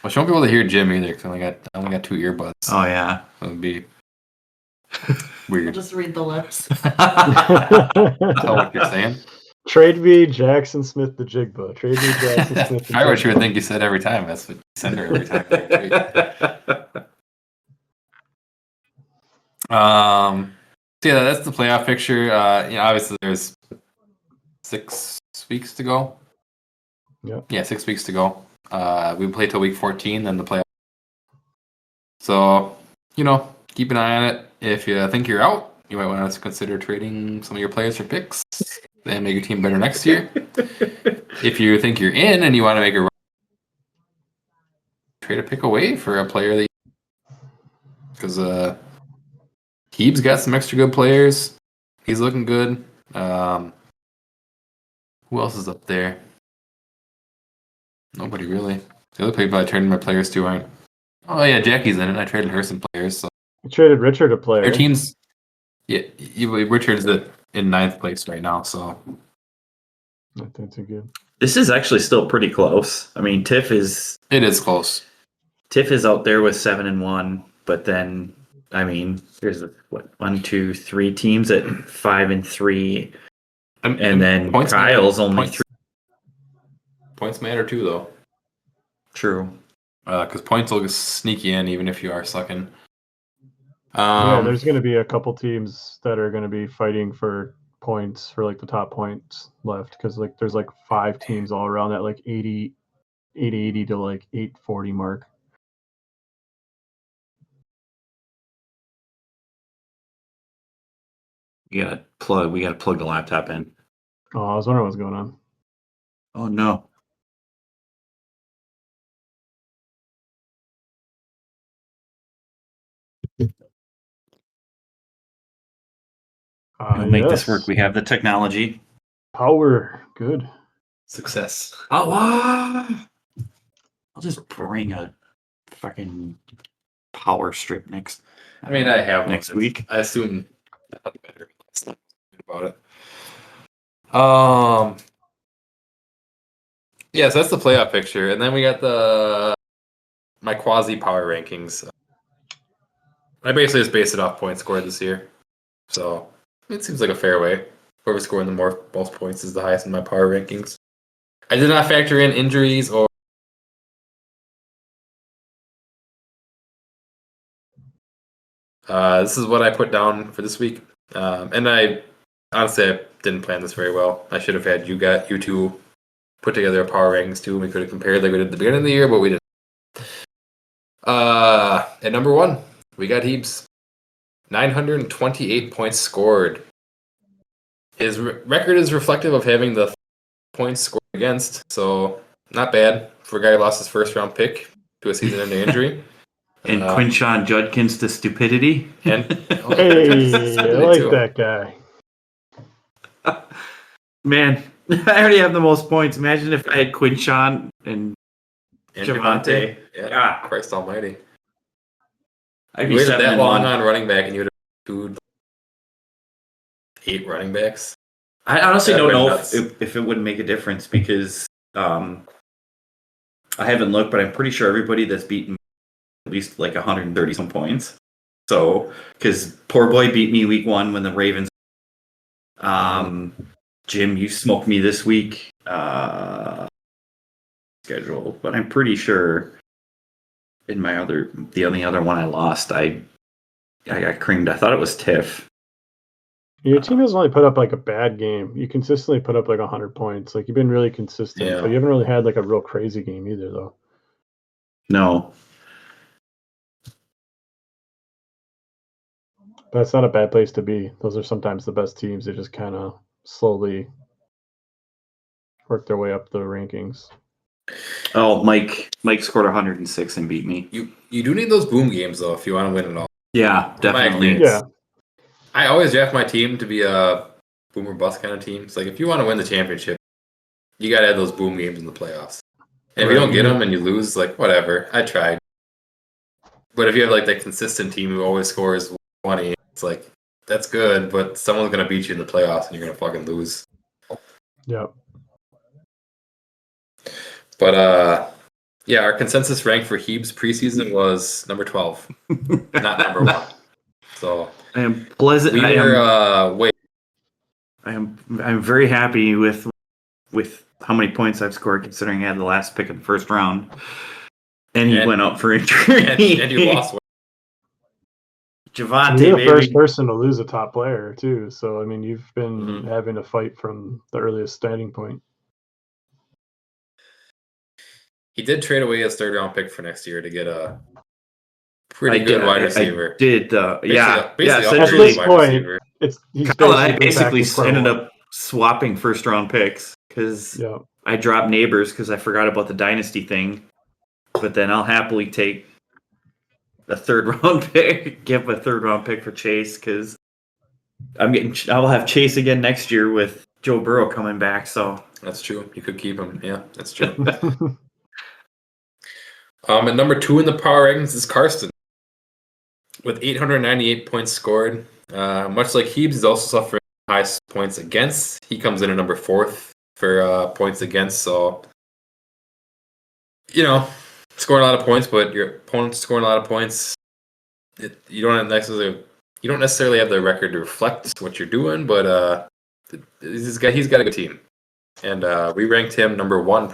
Well, she won't be able to hear Jim either because I only got 2 earbuds. Oh yeah. It would be I'll weird. just read the lips. That's all what you're saying. Trade me Jackson Smith the Jigba. Trade me Jackson That's Smith the probably what you would Jigba. think you said every time. That's what you send her every time. So yeah, that's the playoff picture. Obviously there's 6 weeks to go. Yep. Yeah, 6 weeks to go. We play till week 14, then the playoff. So, keep an eye on it. If you think you're out, you might want to consider trading some of your players for picks and make your team better next year. If you think you're in and you want to make a run, trade a pick away for a player that because Heebs got some extra good players. He's looking good. Who else is up there? Nobody really. The other people I traded my players to aren't. Oh yeah, Jackie's in it. I traded her some players. So You traded Richard a player. your team's Richard's in 9th place right now. So I think too good. This is actually still pretty close. I mean, Tiff is close. out there with 7-1, but then there's 1, 2, 3 teams at 5-3, and then points Kyle's matter. only Points. 3. Points matter too, though. True. Because points will sneak you in even if you are sucking. Yeah, there's going to be a couple teams that are going to be fighting for points for like the top points left because like there's like 5 teams all around that like 880 to like 840 mark. We gotta plug the laptop in. Oh, I was wondering what's going on. Oh no. We'll make this work. We have the technology. Power, good. Success. Oh, I'll just bring a fucking power strip next. I have next one. week. I assume better about it. Yeah, so that's the playoff picture, and then we got my quasi power rankings. I basically just based it off points scored this year, so it seems like a fair way. Whoever's scoring the most points is the highest in my power rankings. I did not factor in injuries or. This is what I put down for this week, and I honestly didn't plan this very well. I should have had you two put together a power rankings too. We could have compared like we did at the beginning of the year, but we didn't. At number 1, we got Heebs. 928 points scored. His record is reflective of having the points scored against, so not bad for a guy who lost his first round pick to a season-ending injury. And Quinshon Judkins to stupidity. Hey, I like that guy. Man, I already have the most points. Imagine if I had Quinshon and Javante. Yeah, Christ almighty. I'd You be waited that 7-1 long on running back and you would have 8 running backs. I honestly That'd don't been know nuts. if it would make a difference because I haven't looked, but I'm pretty sure everybody that's beaten at least like 130 some points. So, because poor boy beat me week 1 when the Ravens. Jim, you smoked me this week. Schedule, but I'm pretty sure in the only other one I lost, I got creamed. I thought it was Tiff. Your team has only put up like a bad game. You consistently put up like 100 points. Like you've been really consistent, Yeah. but you haven't really had like a real crazy game either, though. No. But that's not a bad place to be. Those are sometimes the best teams. They just kind of slowly work their way up the rankings. Oh, Mike scored 106 and beat me. You do need those boom games though if you want to win it all. Yeah, definitely. experience. Yeah. I always draft my team to be a boom or bust kind of team. It's like if you want to win the championship, you got to have those boom games in the playoffs. And if you don't get them and you lose, like whatever, I tried. But if you have like that consistent team who always scores 20, it's like that's good, but someone's gonna beat you in the playoffs and you're gonna fucking lose. Yep. But yeah, our consensus rank for Heebs preseason was number 12, not number 1. So I am pleasant. we were wait. I'm very happy with how many points I've scored, considering I had the last pick in the first round, and he went out for injury. and you lost. Javante, You're the first baby. person to lose a top player too. So I mean, you've been Mhm. having to fight from the earliest standing point. He did trade away his 3rd-round pick for next year to get a pretty good wide receiver. I did. Basically At Essentially, this point, he's Kyle and I basically basically been back ended in up swapping first-round picks because Yeah. I dropped Neighbors because I forgot about the dynasty thing. But then I'll happily take a 3rd-round pick, give a 3rd-round pick for Chase because I'll have Chase again next year with Joe Burrow coming back. So That's true. You could keep him. Yeah, that's true. At number 2 in the power rankings is Karsten with 898 points scored. Much like Heebs, he's also suffering high points against. He comes in at number 4th for points against. So, scoring a lot of points, but your opponent's scoring a lot of points. You don't necessarily have the record to reflect what you're doing, but he's got a good team, and we ranked him number 1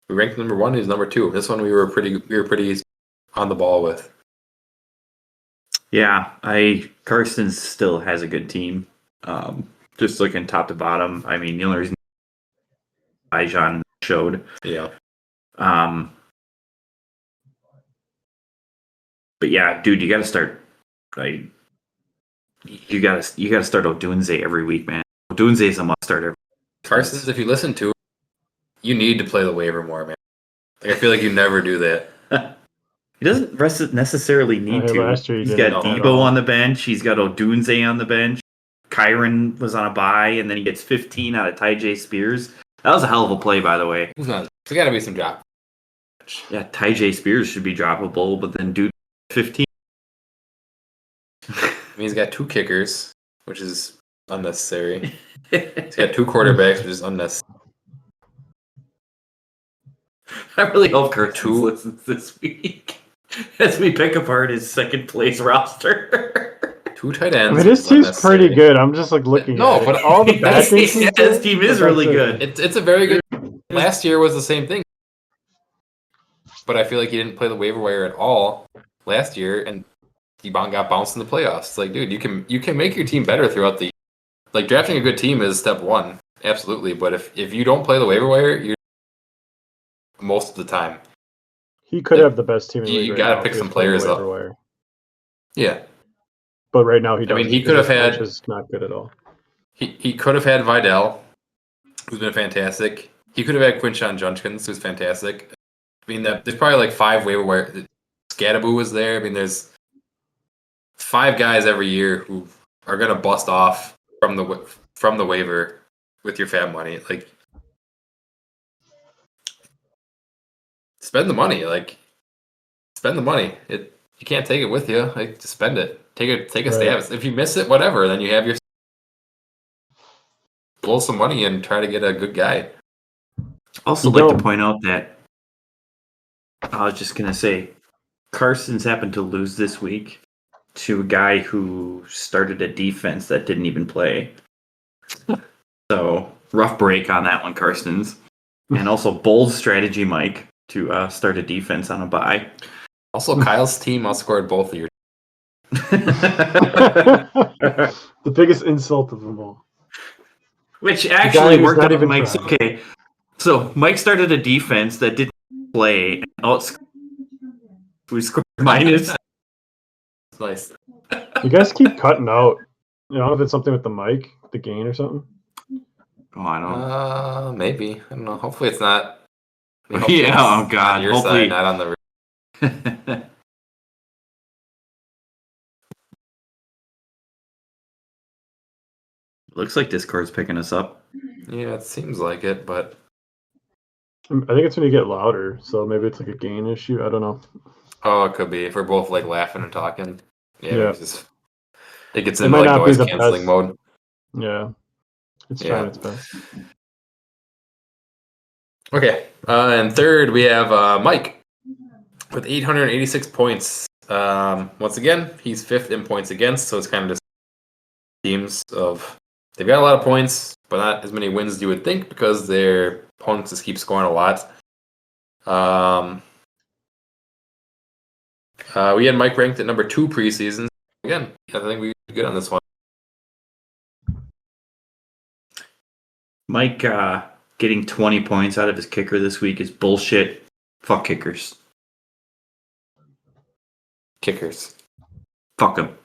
We ranked number 1. He's number 2. This one we were pretty on the ball with. yeah, Carson still has a good team. Just looking top to bottom. I mean, the only reason Ijan showed. Yeah. But yeah, dude, you got to start. You got to start Odunze every week, man. Odunze is a must start every. Carson's, if you listen to it, you need to play the waiver more, man. Like, I feel like you never do that. He doesn't necessarily need to. Last year He's didn't got at Debo all. on the bench. He's got Odunze on the bench. Kyron was on a bye, and then he gets 15 out of Ty J. Spears. That was a hell of a play, by the way. There's got to be some drop. Yeah, Ty J. Spears should be droppable, but then dude, 15. I mean, he's got 2 kickers, which is unnecessary. He's got 2 quarterbacks, which is unnecessary. I really hope Cartoon listens this week as we pick apart his second place roster. 2 tight ends. I mean, his team's pretty good. I'm just like looking at it. but all the bad things. His team is really good. It's a very good. Last year was the same thing, but I feel like he didn't play the waiver wire at all last year, and he got bounced in the playoffs. It's like, dude, you can make your team better throughout the. Like, drafting a good team is step 1, absolutely. But if you don't play the waiver wire, you're most of the time. He could have the best team in the league. You right got now to pick if some he played players the up. waiver wire. Yeah, But right now he doesn't. I mean, he could have had. Which is not good at all. He could have had Vidal, who's been fantastic. He could have had Quinshon Judkins, who's fantastic. I mean, there's probably like 5 waiver wire. Scadaboo was there. I mean, there's 5 guys every year who are gonna bust off from the waiver with your fab money. Like, spend the money. Like, spend the money. You can't take it with you. Like, just spend it. Take a stab. If you miss it, whatever. Then you have your blow some money and try to get a good guy. Also, like to point out that I was just gonna say, Carson's happened to lose this week to a guy who started a defense that didn't even play. So rough break on that one, Carson's, and also bold strategy, Mike, to start a defense on a bye. Also, Kyle's team outscored both of your. The biggest insult of them all. Which actually who's worked not out. even Mike's trying. okay. So Mike started a defense that didn't play. We scored minus. Nice. You guys keep cutting out. I don't know if it's something with the mic, the gain or something. Oh, I don't. Maybe. I don't know. Hopefully it's not. Hopefully Yeah. it's Oh God. on your Hopefully. side, not on the. Looks like Discord's picking us up. Yeah, it seems like it, but I think it's when you get louder, so maybe it's like a gain issue. I don't know. it could be if we're both like laughing and talking. Yeah. Yeah. It gets It into might like not be noise the canceling best. mode. Yeah. It's Yeah. trying its best. Okay. And third, we have Mike with 886 points. Once again, he's fifth in points against, so it's kind of just teams of they've got a lot of points, but not as many wins as you would think because their opponents just keep scoring a lot. We had Mike ranked at number 2 preseason. Again, I think we did good on this one. Mike getting 20 points out of his kicker this week is bullshit. Fuck kickers. Kickers. Fuck them.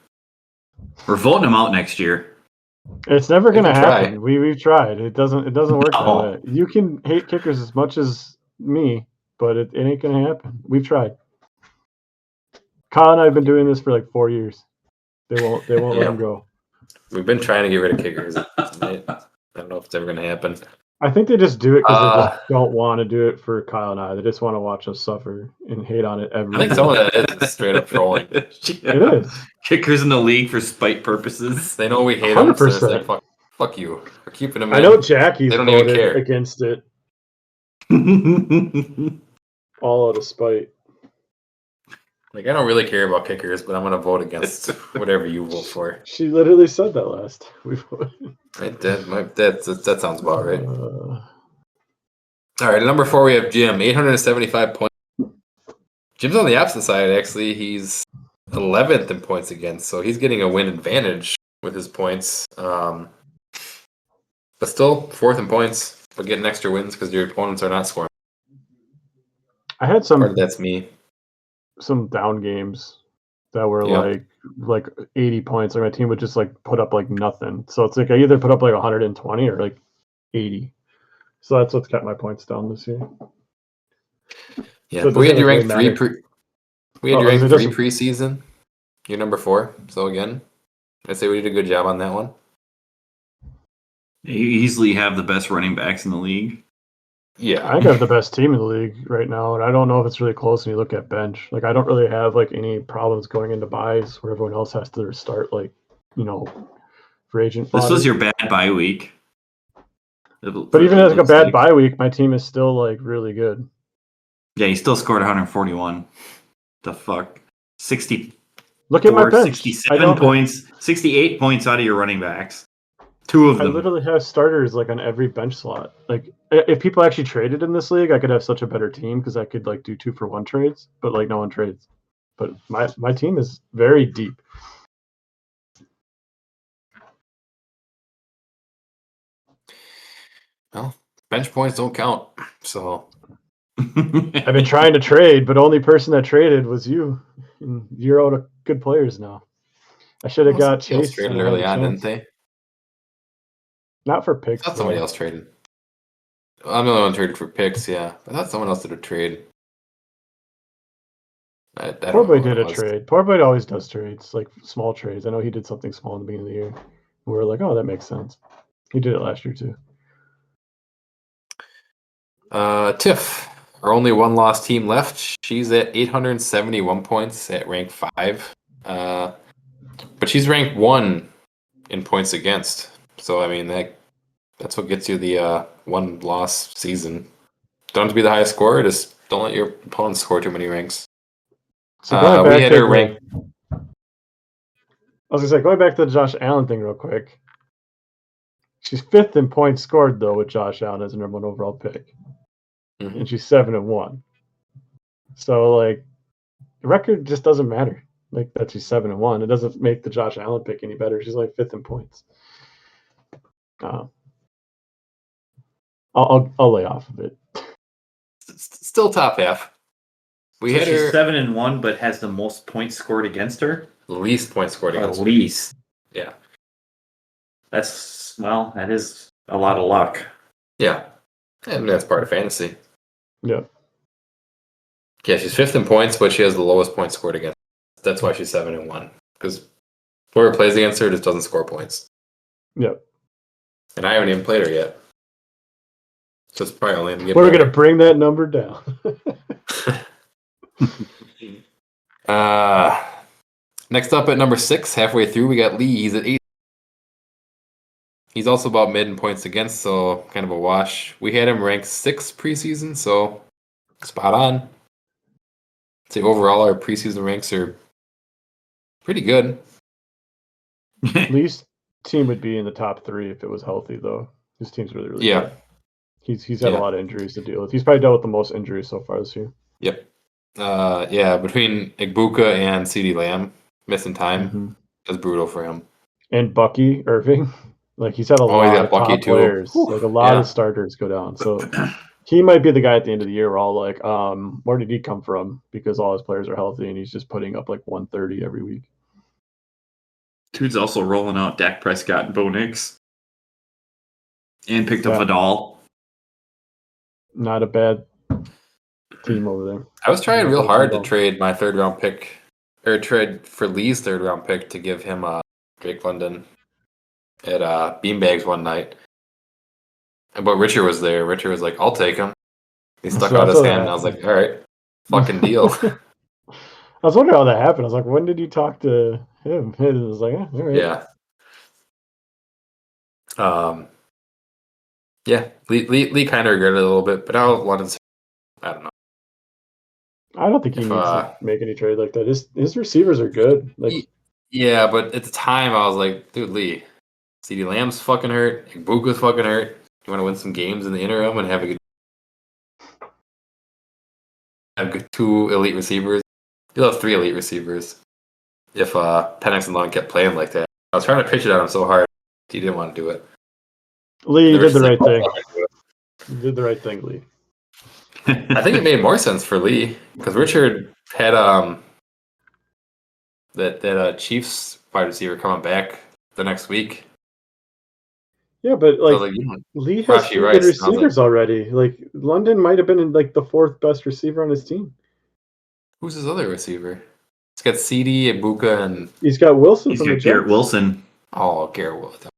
We're voting them out next year. It's never going to can try. happen. We've tried. It doesn't work that No. way. You can hate kickers as much as me, but it ain't going to happen. We've tried. Kyle and I have been doing this for like 4 years. They won't let Yeah. him go. We've been trying to get rid of kickers. I don't know if it's ever going to happen. I think they just do it because they just don't want to do it for Kyle and I. They just want to watch us suffer and hate on it every I think week. some of that is straight up trolling. It is. Kickers in the league for spite purposes. They know we hate them, so it's 100%. like, fuck you. We're keeping them I in. know Jackie's They don't even voted care. against it all out of spite. Like, I don't really care about kickers, but I'm going to vote against whatever you vote for. She literally said that last. We voted. That sounds about right. Uh, All right, at number 4, we have Jim, 875 points. Jim's on the opposite side, actually. He's 11th in points against, so he's getting a win advantage with his points. But still, 4th in points, but getting extra wins because your opponents are not scoring. I had Part of that's me. some down games that were Yeah. like 80 points. Like my team would just like put up like nothing. So it's like I either put up like 120 or like 80. So that's what's kept my points down this year. Yeah, So but we had does you it ranked really 3 matter? we had you Oh, ranked it 3 doesn't- preseason. You're number 4. So again, I'd say we did a good job on that one. You easily have the best running backs in the league. Yeah. I think I have the best team in the league right now, and I don't know if it's really close when you look at bench. Like I don't really have like any problems going into buys where everyone else has to start like, free agent. This fodder. was your bad bye week. But even as like a bad bye week, my team is still like really good. Yeah, he still scored 141. The fuck? 64, Look at my bench. 67 points, 68 points out of your running backs. 2 of I them. literally have starters like on every bench slot. Like if people actually traded in this league, I could have such a better team because I could like do 2-for-1 trades, but like no one trades. But my team is very deep. Well, bench points don't count. So I've been trying to trade, but only person that traded was you. And you're out of good players now. I should have got somebody else Chase traded and I had early a on, chance. didn't they? Not for I picks. thought somebody though. else traded. I'm the only one traded for picks, yeah. I thought someone else did a trade. I don't Poor know boy what did it a was. trade. Poor boy always does trades, like small trades. I know he did something small in the beginning of the year. We were like, oh, that makes sense. He did it last year too. Tiff, our only one loss team left. She's at 871 points at rank 5. But she's ranked 1 in points against. So, I mean, that's what gets you the one loss season. Don't have to be the highest scorer, just don't let your opponents score too many ranks. So going back We had to her ranked. I was gonna say going back to the Josh Allen thing real quick. She's 5th in points scored though with Josh Allen as the number 1 overall pick, Mhm. and she's 7-1. So like, the record just doesn't matter. Like that she's 7-1, it doesn't make the Josh Allen pick any better. She's like 5th in points. I'll lay off of it. Still top half. We So had she's her 7-1, but has the most points scored against her. least points scored against. At least. Yeah. That is a lot of luck. Yeah. And that's part of fantasy. Yeah. Yeah, she's 5th in points, but she has the lowest points scored against. That's why she's 7-1. Because whoever plays against her just doesn't score points. Yep. And I haven't even played her yet. So it's probably only going to get We're better. gonna bring that number down. Next up at number 6, halfway through, we got Lee. He's at He's also about mid in points against, so kind of a wash. We had him ranked 6th preseason, so spot on. Say overall, our preseason ranks are pretty good. Lee's team would be in the top 3 if it was healthy, though. His team's really, really Yeah. good. He's had Yeah. a lot of injuries to deal with. He's probably dealt with the most injuries so far this year. Yep. Yeah, between Igbuka and CD Lamb missing time Mhm. is brutal for him. And Bucky Irving, like he's had a Oh, he's lot got of Bucky top too. players. Whew, Like a lot yeah. of starters go down. So he might be the guy at the end of the year. We're all like, where did he come from? Because all his players are healthy and he's just putting up like 130 every week. Dude's also rolling out Dak Prescott and Bo Nix. And picked up Yeah. Vidal. Not a bad team over there. I was trying Not real bad hard team to at all. trade my 3rd-round pick, or trade for Lee's 3rd-round pick to give him Drake London at Beanbags one night. But Richard was there. Richard was like, I'll take him. He stuck So out I his saw that hand, and I was happen. like, all right, fucking deal. I was wondering how that happened. I was like, when did you talk to him? It was like, all right. Yeah. Yeah, Lee kind of regretted it a little bit, but now London's, I don't know. I don't think he If needs to make any trade like that. His receivers are good. Like yeah, but at the time I was like, dude, Lee, CD Lamb's fucking hurt, Igbuka's fucking hurt. You want to win some games in the interim and have good 2 elite receivers? You'll have 3 elite receivers if Penix and Long kept playing like that. I was trying to pitch it at him so hard, he didn't want to do it. Lee And did the Richard's right like, thing. "I'll fucking do it." You did the right thing, Lee. I think it made more sense for Lee because Richard had that Chiefs wide receiver coming back the next week. Yeah, but So I like was like, Lee has Rashee 3 good Rice. And I was like, receivers already. Like London might have been in like the 4th best receiver on his team. who's his other receiver? He's got CD, Ibuka, and He's got Wilson He's from the got Garrett Jets. Wilson. Garrett Wilson.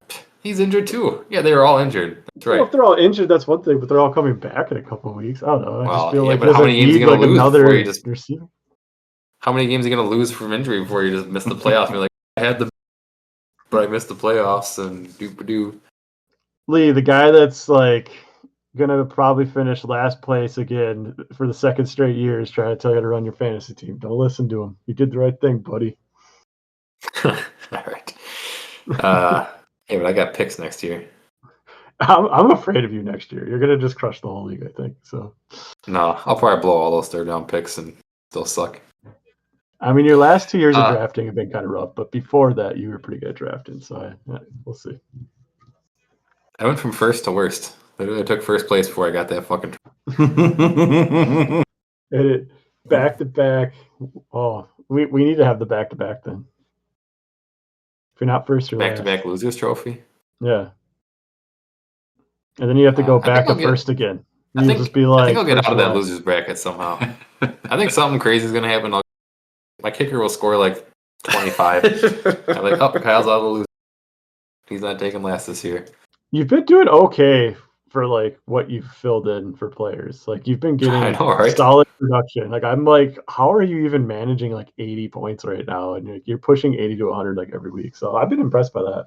He's injured too. Yeah, they were all injured. That's Well, right. if they're all injured, that's one thing, but they're all coming back in a couple of weeks. I don't know. I just Well, feel yeah, like but he how many doesn't games are need you gonna like lose before another you just? receiver. How many games are you gonna lose from injury before you just miss the playoffs? And you're like, I had the, but I missed the playoffs and do. Lee, the guy that's like gonna probably finish last place again for the 2nd straight year is trying to tell you how to run your fantasy team. Don't listen to him. You did the right thing, buddy. All right. Hey, but I got picks next year. I'm afraid of you next year. You're gonna just crush the whole league, I think. So, No, I'll probably blow all those 3rd-round picks and still suck. I mean, your last 2 years of Uh, drafting have been kind of rough, but before that, you were pretty good at drafting. So, we'll see. I went from first to worst. Literally, I took first place before I got that fucking. Hit it back to back. Oh, we need to have the back to back then. If you're not first, you're last. Back-to-back losers trophy. Yeah. And then you have to go I think back to I'll get- first again. I You'll think just be like, I think I'll get first out of that last. losers bracket somehow. I think something crazy is gonna happen. My kicker will score like 25. I'm like, oh, Kyle's out of the loser. He's not taking last this year. You've been doing okay for like what you've filled in for players. Like you've been getting I know, right? solid production. Like I'm like, how are you even managing like 80 points right now? And you're pushing 80 to 100 like every week. So I've been impressed by that.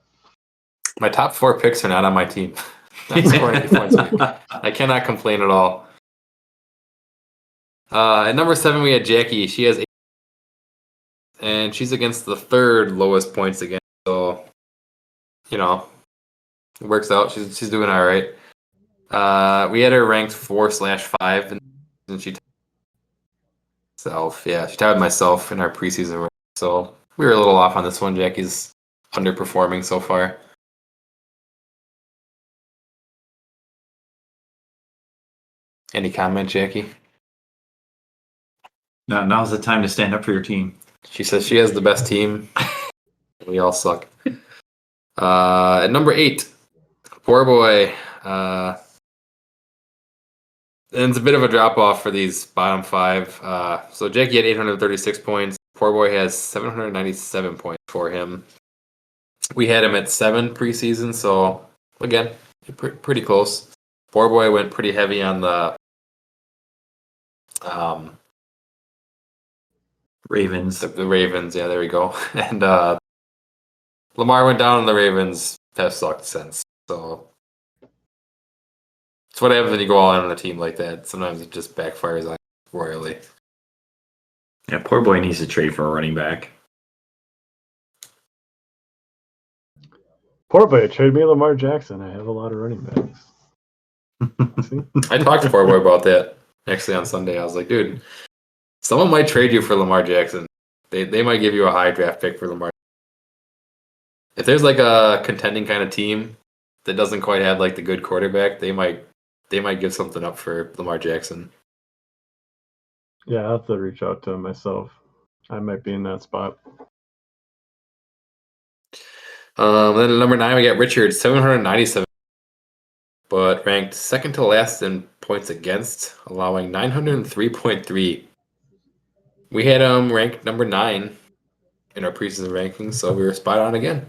My top 4 picks are not on my team. I'm scoring 80 points a week. I cannot complain at all. At number 7, we had Jackie. She has 8, and she's against the 3rd lowest points again. So, it works out. She's doing all right. We had her ranked 4/5, and she she tied myself in our preseason rank. So we were a little off on this one. Jackie's underperforming so far. Any comment, Jackie? Now's the time to stand up for your team. She says she has the best team. We all suck. At number 8, poor boy. And it's a bit of a drop off for these bottom 5. So Jackie had 836 points. Poor boy has 797 points for him. We had him at 7 preseason, so again, pretty close. Poor boy went pretty heavy on the Ravens. the Ravens. Yeah, there we go. And Lamar went down on the Ravens. Have sucked since. So it's what happens when you go all in on a team like that. Sometimes it just backfires on you royally. Yeah, poor boy needs to trade for a running back. Poor boy, trade me Lamar Jackson. I have a lot of running backs. See? I talked to Poor Boy about that actually on Sunday. I was like, dude, someone might trade you for Lamar Jackson. They might give you a high draft pick for Lamar. If there's like a contending kind of team that doesn't quite have like the good quarterback, they might give something up for Lamar Jackson. Yeah, I'll have to reach out to him myself. I might be in that spot. Then at number 9 we got Richard, 797, but ranked second to last in points against, allowing 903.3. We had him ranked number 9 in our preseason rankings, so we were spot on again.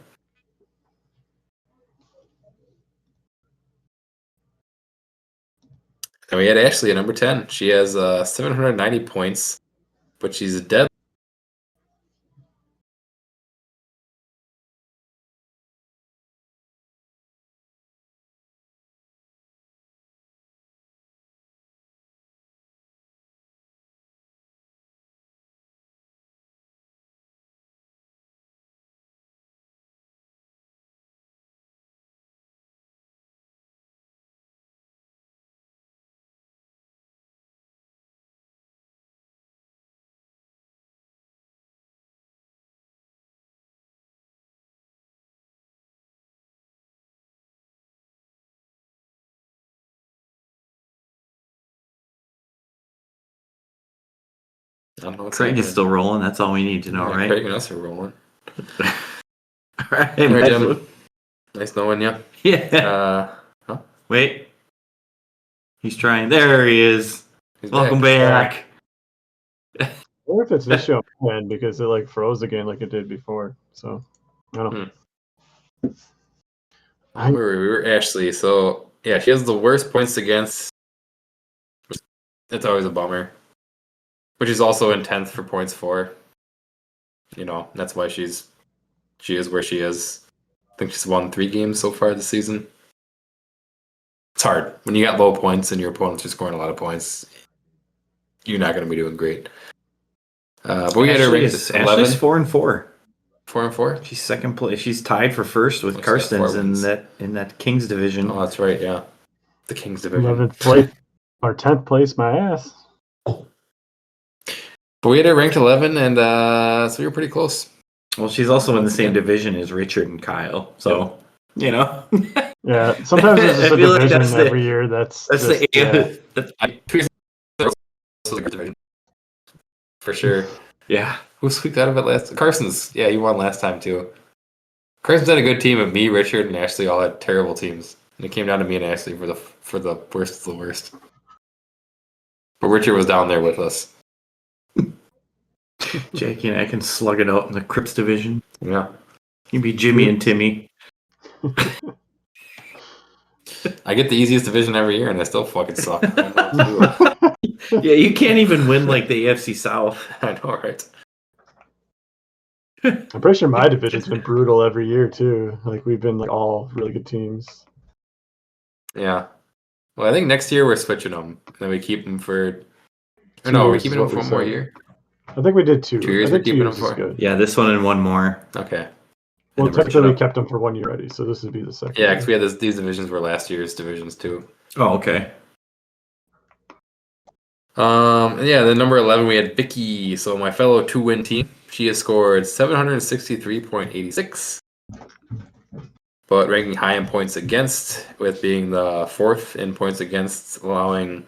And we had Ashley at number 10. She has 790 points, but she's dead. I don't know what's Craig is happening. still rolling. That's all we need to know, Yeah, right? Craig and us are rolling. All right, All right, nice Jim. one. Nice knowing you. Yeah. Wait. He's trying. There he is. He's Welcome back. I wonder if it's this show again because it like froze again like it did before. So I don't know. Where were we? We were Ashley. So yeah, she has the worst points against. It's always a bummer. But she's also in 10th for points for. You know, that's why she is where she is. I think she's won 3 games so far this season. It's hard. When you got low points and your opponents are scoring a lot of points, you're not going to be doing great. But we had her ranked at 11. Ashley's 4-4. 4-4? She's second place. She's tied for first with What's that, Karsten's 4 in wins? that Kings division. Oh, that's right, yeah. The Kings division. 11th place or 10th place, my ass. But we had her ranked 11, and so we were pretty close. Well, she's also in the same division as Richard and Kyle. So, you know. Yeah, sometimes there's just I a feel like division that's the- every year that's That's just, The for sure. yeah. Who squeaked out of it last? Carson's. Yeah, he won last time too. Carson's had a good team, and me, Richard, and Ashley all had terrible teams. And it came down to me and Ashley for the worst of the worst. But Richard was down there with us. Jackie and I can slug it out in the Crips division. Yeah. You can be Jimmy and Timmy. I get the easiest division every year, and I still fucking suck. I don't know what to do. Yeah, you can't even win like the AFC South. I know, right? I'm pretty sure my division's been brutal every year too. Like we've been like all really good teams. Yeah. Well, I think next year we're switching them. Then we keep them for. Or 2 no, we're years keeping is them what for we one more said. year. I think we did 2. 2 years I we're think 2 keeping years them is for? good. Yeah, this one and one more. Okay. Well, And then we're technically we switching kept them for 1 year already, so this would be the second. Yeah, year. because we had these divisions were last year's divisions too. Oh, okay. And yeah, the number 11 we had Vicky. So my fellow 2-win team, she has scored 763.86, but ranking high in points against, with being the 4th in points against, allowing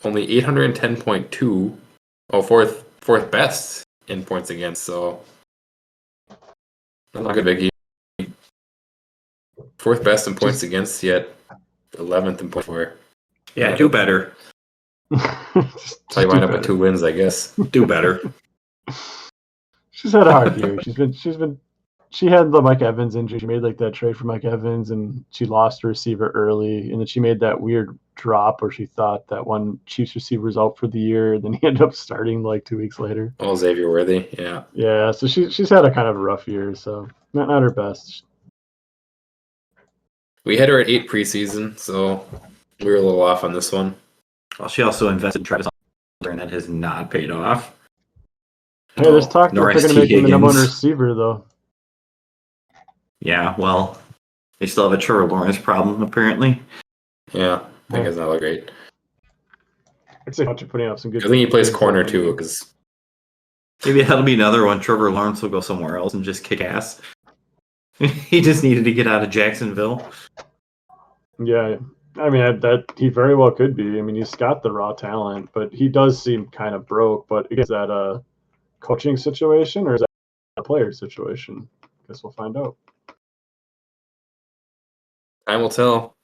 only 810.2. Oh, fourth best in points against. So not good, Vicky. 4th best in points against, yet 11th in points for. Yeah, do better. Just So you do wind up with better. 2 wins, I guess. Do better. She's had a hard year. She had the Mike Evans injury. She made like that trade for Mike Evans, and she lost her receiver early. And then she made that weird drop where she thought that one Chiefs receiver was out for the year. And then he ended up starting like 2 weeks later. Oh, Xavier Worthy, yeah. Yeah, so she's had a kind of rough year. So not her best. We had her at 8 preseason, so we were a little off on this one. Well, she also invested in Travis Hunter, and that has not paid off. Hey, there's talk that Nor they're going is to make him the number one Higgins. receiver, though. Yeah, well, they still have a Trevor Lawrence problem, apparently. Yeah, I think it's not look great. I'd say Hunter putting up some good. I think he plays games corner every too, game. because Maybe that'll be another one. Trevor Lawrence will go somewhere else and just kick ass. He just needed to get out of Jacksonville. Yeah, I mean that he very well could be. I mean, he's got the raw talent, but he does seem kind of broke. But is that a coaching situation or is that a player situation? Guess we'll find out. time will tell.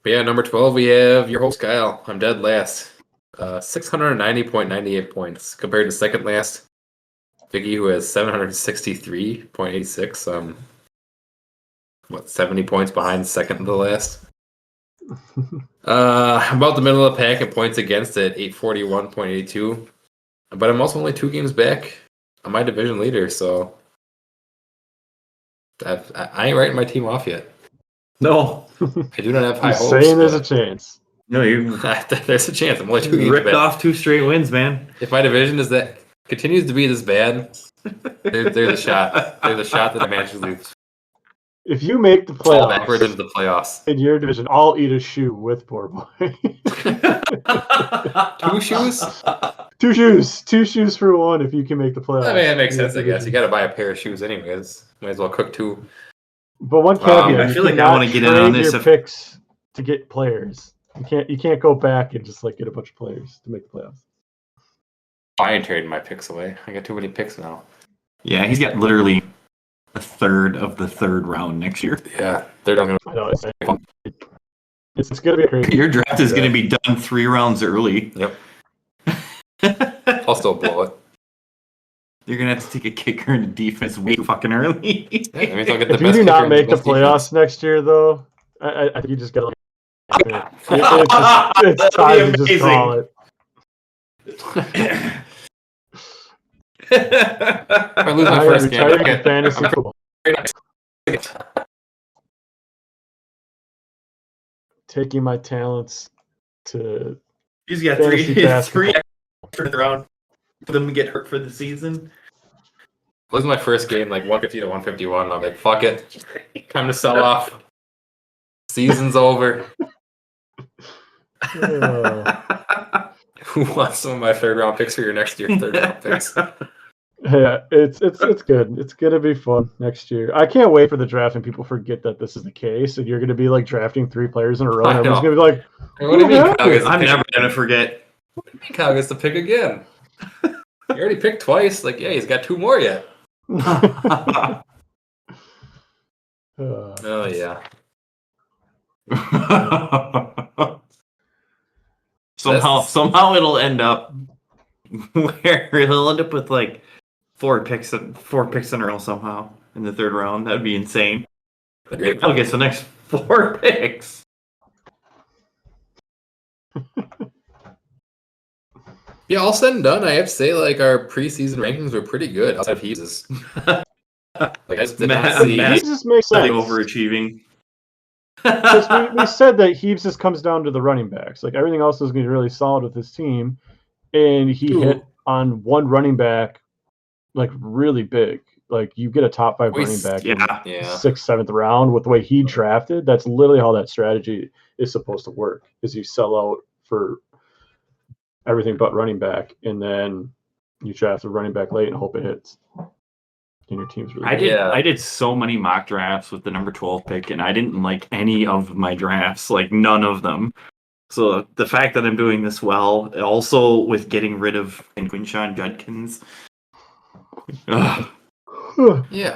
But yeah, number 12, we have your host, Kyle. I'm dead last. 690.98 points compared to second last, Vicky, who has 763.86. 70 points behind second to last. About the middle of the pack in points against at 841.82. But I'm also only 2 games back on my division leader, so I ain't writing my team off yet. No. I do not have high I'm hopes. saying there's a but chance. No, you there's a chance. I'm only 2 games ripped back. off 2 straight wins, man. If my division continues to be this bad, there's a shot. There's a shot that I manage to lose. If you make the Fall backwards into playoffs the playoffs. in your division, I'll eat a shoe with poor boy. 2 shoes? 2 shoes. 2 shoes for 1 if you can make the playoffs. I mean, it makes in your sense, I guess. You division. got to buy a pair of shoes anyways. Might as well cook 2. But one caveat, I you feel like I cannot wanna get in on trade this your if- picks to get players. You can't go back and just like get a bunch of players to make the playoffs. I ain't trading my picks away. I got too many picks now. Yeah, he's got literally a third of the 3rd round next year. Yeah, they're not going I know it's gonna be a crazy. Your draft is going to be done 3 rounds early. to. Yep. I'll still blow it. You're going to have to take a kicker in defense way fucking early. Yeah, that means I'll get the If you best do kicker not and make the best defense. playoffs next year, though, I think you just gotta. It's time to just call it. If I lose my I first game, retired okay. from fantasy football. Taking my talents to He's got Fantasy three basketball. extra round for them to get hurt for the season. Losing my first game, like 150 to 151. I'm like, fuck it. Time to sell off. Season's over. Who wants some of my 3rd round picks for your next year's 3rd round picks? Yeah, it's good. It's gonna be fun next year. I can't wait for the draft and people forget that this is the case, and you're gonna be like drafting 3 players in a row, and I everyone's know. gonna be like, What do you mean happened? Kyle gets to I'm pick? never going to forget. What do you mean Kyle gets to pick again? You already picked twice. Like, yeah, he's got 2 more yet. Oh, yeah. Somehow it'll end up where he'll end up with like 4 picks in a row somehow in the 3rd round. That'd be insane. Okay, so next 4 picks. Yeah, all said and done, I have to say, like, our preseason rankings were pretty good outside of Heebs'. Like, I just did not see. It just makes Really sense. overachieving. Because we said that Heebs just comes down to the running backs. Like everything else is going to be really solid with his team, and he hit on one running back, like really big. Like you get a top 5 running back in Yeah. 6th, 7th round with the way he drafted. That's literally how that strategy is supposed to work. Is you sell out for everything but running back, and then you draft a running back late and hope it hits. And your team's really good. I did so many mock drafts with the number 12 pick, and I didn't like any of my drafts, like none of them. So the fact that I'm doing this well, also with getting rid of Quinshawn Judkins. Ugh. Yeah,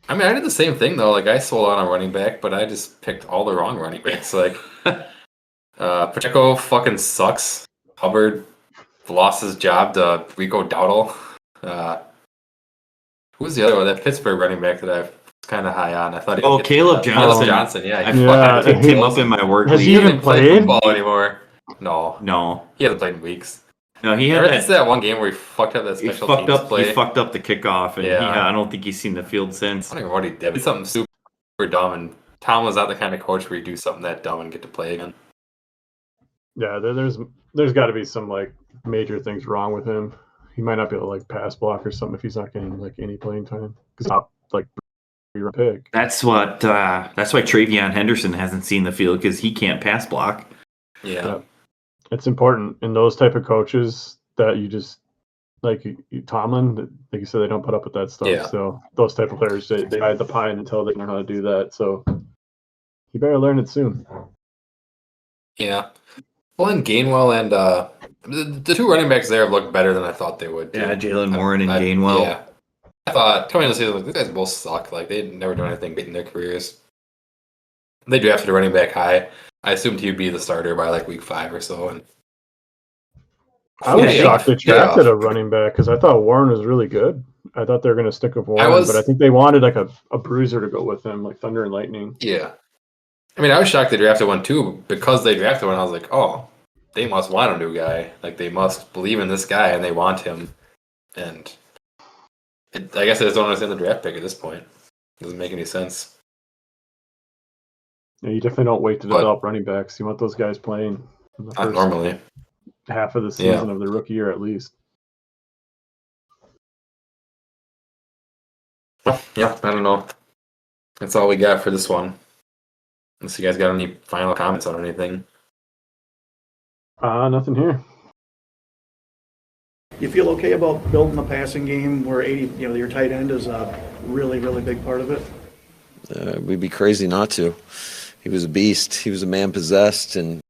I did the same thing, though. Like, I sold out on running back, but I just picked all the wrong running backs. Like, Pacheco fucking sucks. Hubbard lost his job to Rico Dowdle. Who was the other one? That Pittsburgh running back that I was kind of high on. I thought. Caleb Johnson. Caleb Johnson. Yeah, I picked him up in my work Has league. he even doesn't play played? football anymore. No, No, he hasn't played in weeks. no, he had Ever that. since that one game where he fucked up that He special fucked teams up. play. He fucked up the kickoff, and Yeah. I don't think he's seen the field since. I don't even know what he did. It's something super dumb, and Tom was not the kind of coach where you do something that dumb and get to play again. Yeah, there's got to be some like major things wrong with him. He might not be able to like pass block or something if he's not getting like any playing time. Because top like pick. That's why Travion Henderson hasn't seen the field because he can't pass block. Yeah. It's important in those type of coaches that you just like Tomlin, like you said, they don't put up with that stuff. Yeah. So those type of players, they hide the pie until they learn how to do that. So you better learn it soon. Yeah. Well, and Gainwell and the two running backs there have looked better than I thought they would. Too. Yeah, Jalen Warren and Gainwell. Yeah. I thought coming into the season, like, these guys both suck. Like they'd never done anything big in their careers. They drafted a running back high. I assumed he'd be the starter by like week 5 or so. And I was shocked they drafted yeah. a running back because I thought Warren was really good. I thought they were going to stick with Warren, but I think they wanted like a bruiser to go with him, like Thunder and Lightning. Yeah. I mean, I was shocked they drafted one too because they drafted one. I was like, oh, they must want a new guy. Like they must believe in this guy and they want him. And I guess I just don't understand the draft pick at this point. It doesn't make any sense. Yeah, you definitely don't wait to develop running backs. You want those guys playing in the first normally half of the season of their rookie year at least. Yeah, I don't know. That's all we got for this one. Unless you guys got any final comments on anything. Nothing here. You feel okay about building a passing game where your tight end is a really, really big part of it? We'd be crazy not to. He was a beast. He was a man possessed, and